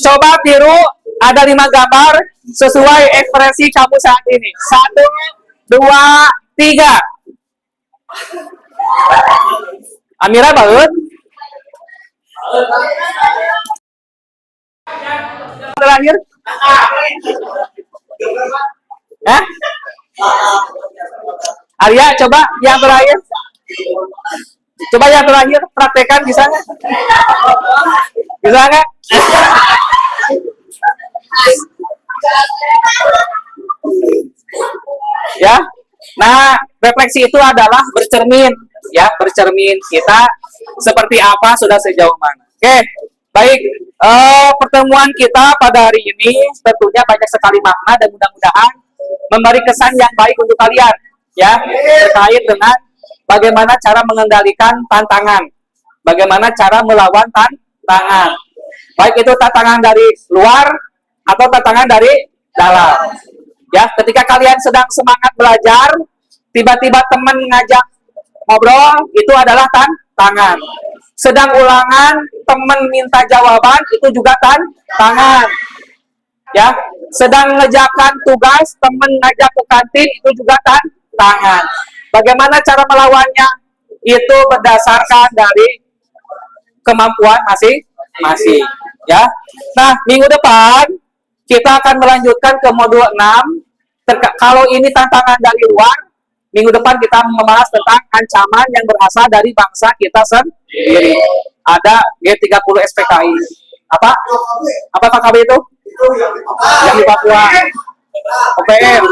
Coba tiru ada 5 gambar sesuai ekspresi kamu saat ini. 1, 2, 3. Amira banget. Terakhir. Arya, coba yang terakhir. Coba yang terakhir praktekan, bisa nggak? Bisa nggak? Ya. Nah, refleksi itu adalah bercermin, ya, bercermin kita seperti apa sudah sejauh mana. Oke, baik. Pertemuan kita pada hari ini tentunya banyak sekali makna dan mudah-mudahan memberi kesan yang baik untuk kalian, ya, terkait dengan bagaimana cara mengendalikan tantangan, bagaimana cara melawan tantangan, baik itu tantangan dari luar atau tantangan dari dalam. Ya, ketika kalian sedang semangat belajar, tiba-tiba teman ngajak ngobrol, itu adalah tantangan. Sedang ulangan, teman minta jawaban, itu juga tantangan. Ya, sedang ngejakan tugas, teman ngajak ke kantin, itu juga tantangan. Bagaimana cara melawannya? Itu berdasarkan dari kemampuan masing-masing. Ya. Nah, minggu depan kita akan melanjutkan ke modul 6. Kalau ini tantangan dari luar, minggu depan kita membahas tentang ancaman yang berasal dari bangsa kita sendiri. Ada G30 SPKI. Apa? Apa KKB itu? Yang di Papua. OPM.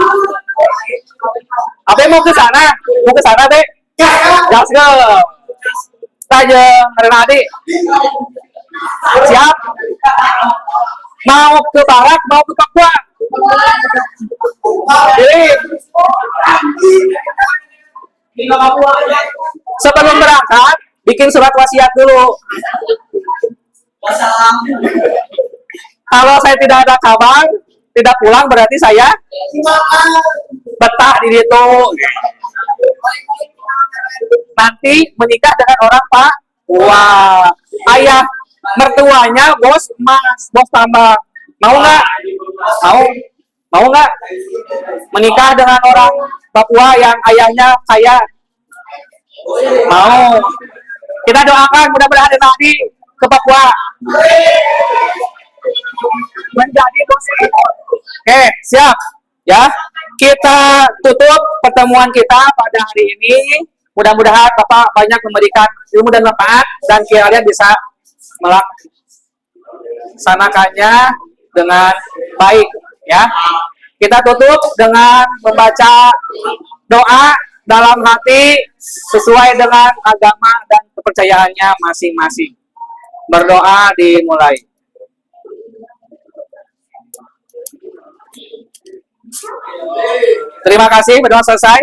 Apa mau ke sana? Mau ke sana, Teh? Gas ke. Saja, Renadi. Siap? Mau ke barat, mau ke Papua. Jadi, sebelum berangkat, bikin surat wasiat dulu. Kalau saya tidak ada kabar, tidak pulang, berarti saya betah di situ. Nanti menikah dengan orang Papua. Ayah mertuanya bos emas, bos tambang. Mau nggak? Mau nggak menikah dengan orang Papua yang ayahnya kaya? Mau. Kita doakan mudah-mudahan nanti ke Papua menjadi bos. Oke, siap ya. Kita tutup pertemuan kita pada hari ini. Mudah-mudahan Bapak banyak memberikan ilmu dan manfaat dan kalian bisa melaksanakannya dengan baik ya. Kita tutup dengan membaca doa dalam hati sesuai dengan agama dan kepercayaannya masing-masing. Berdoa dimulai. Terima kasih, berdoa selesai.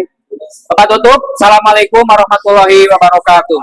Bapak tutup. Assalamualaikum warahmatullahi wabarakatuh.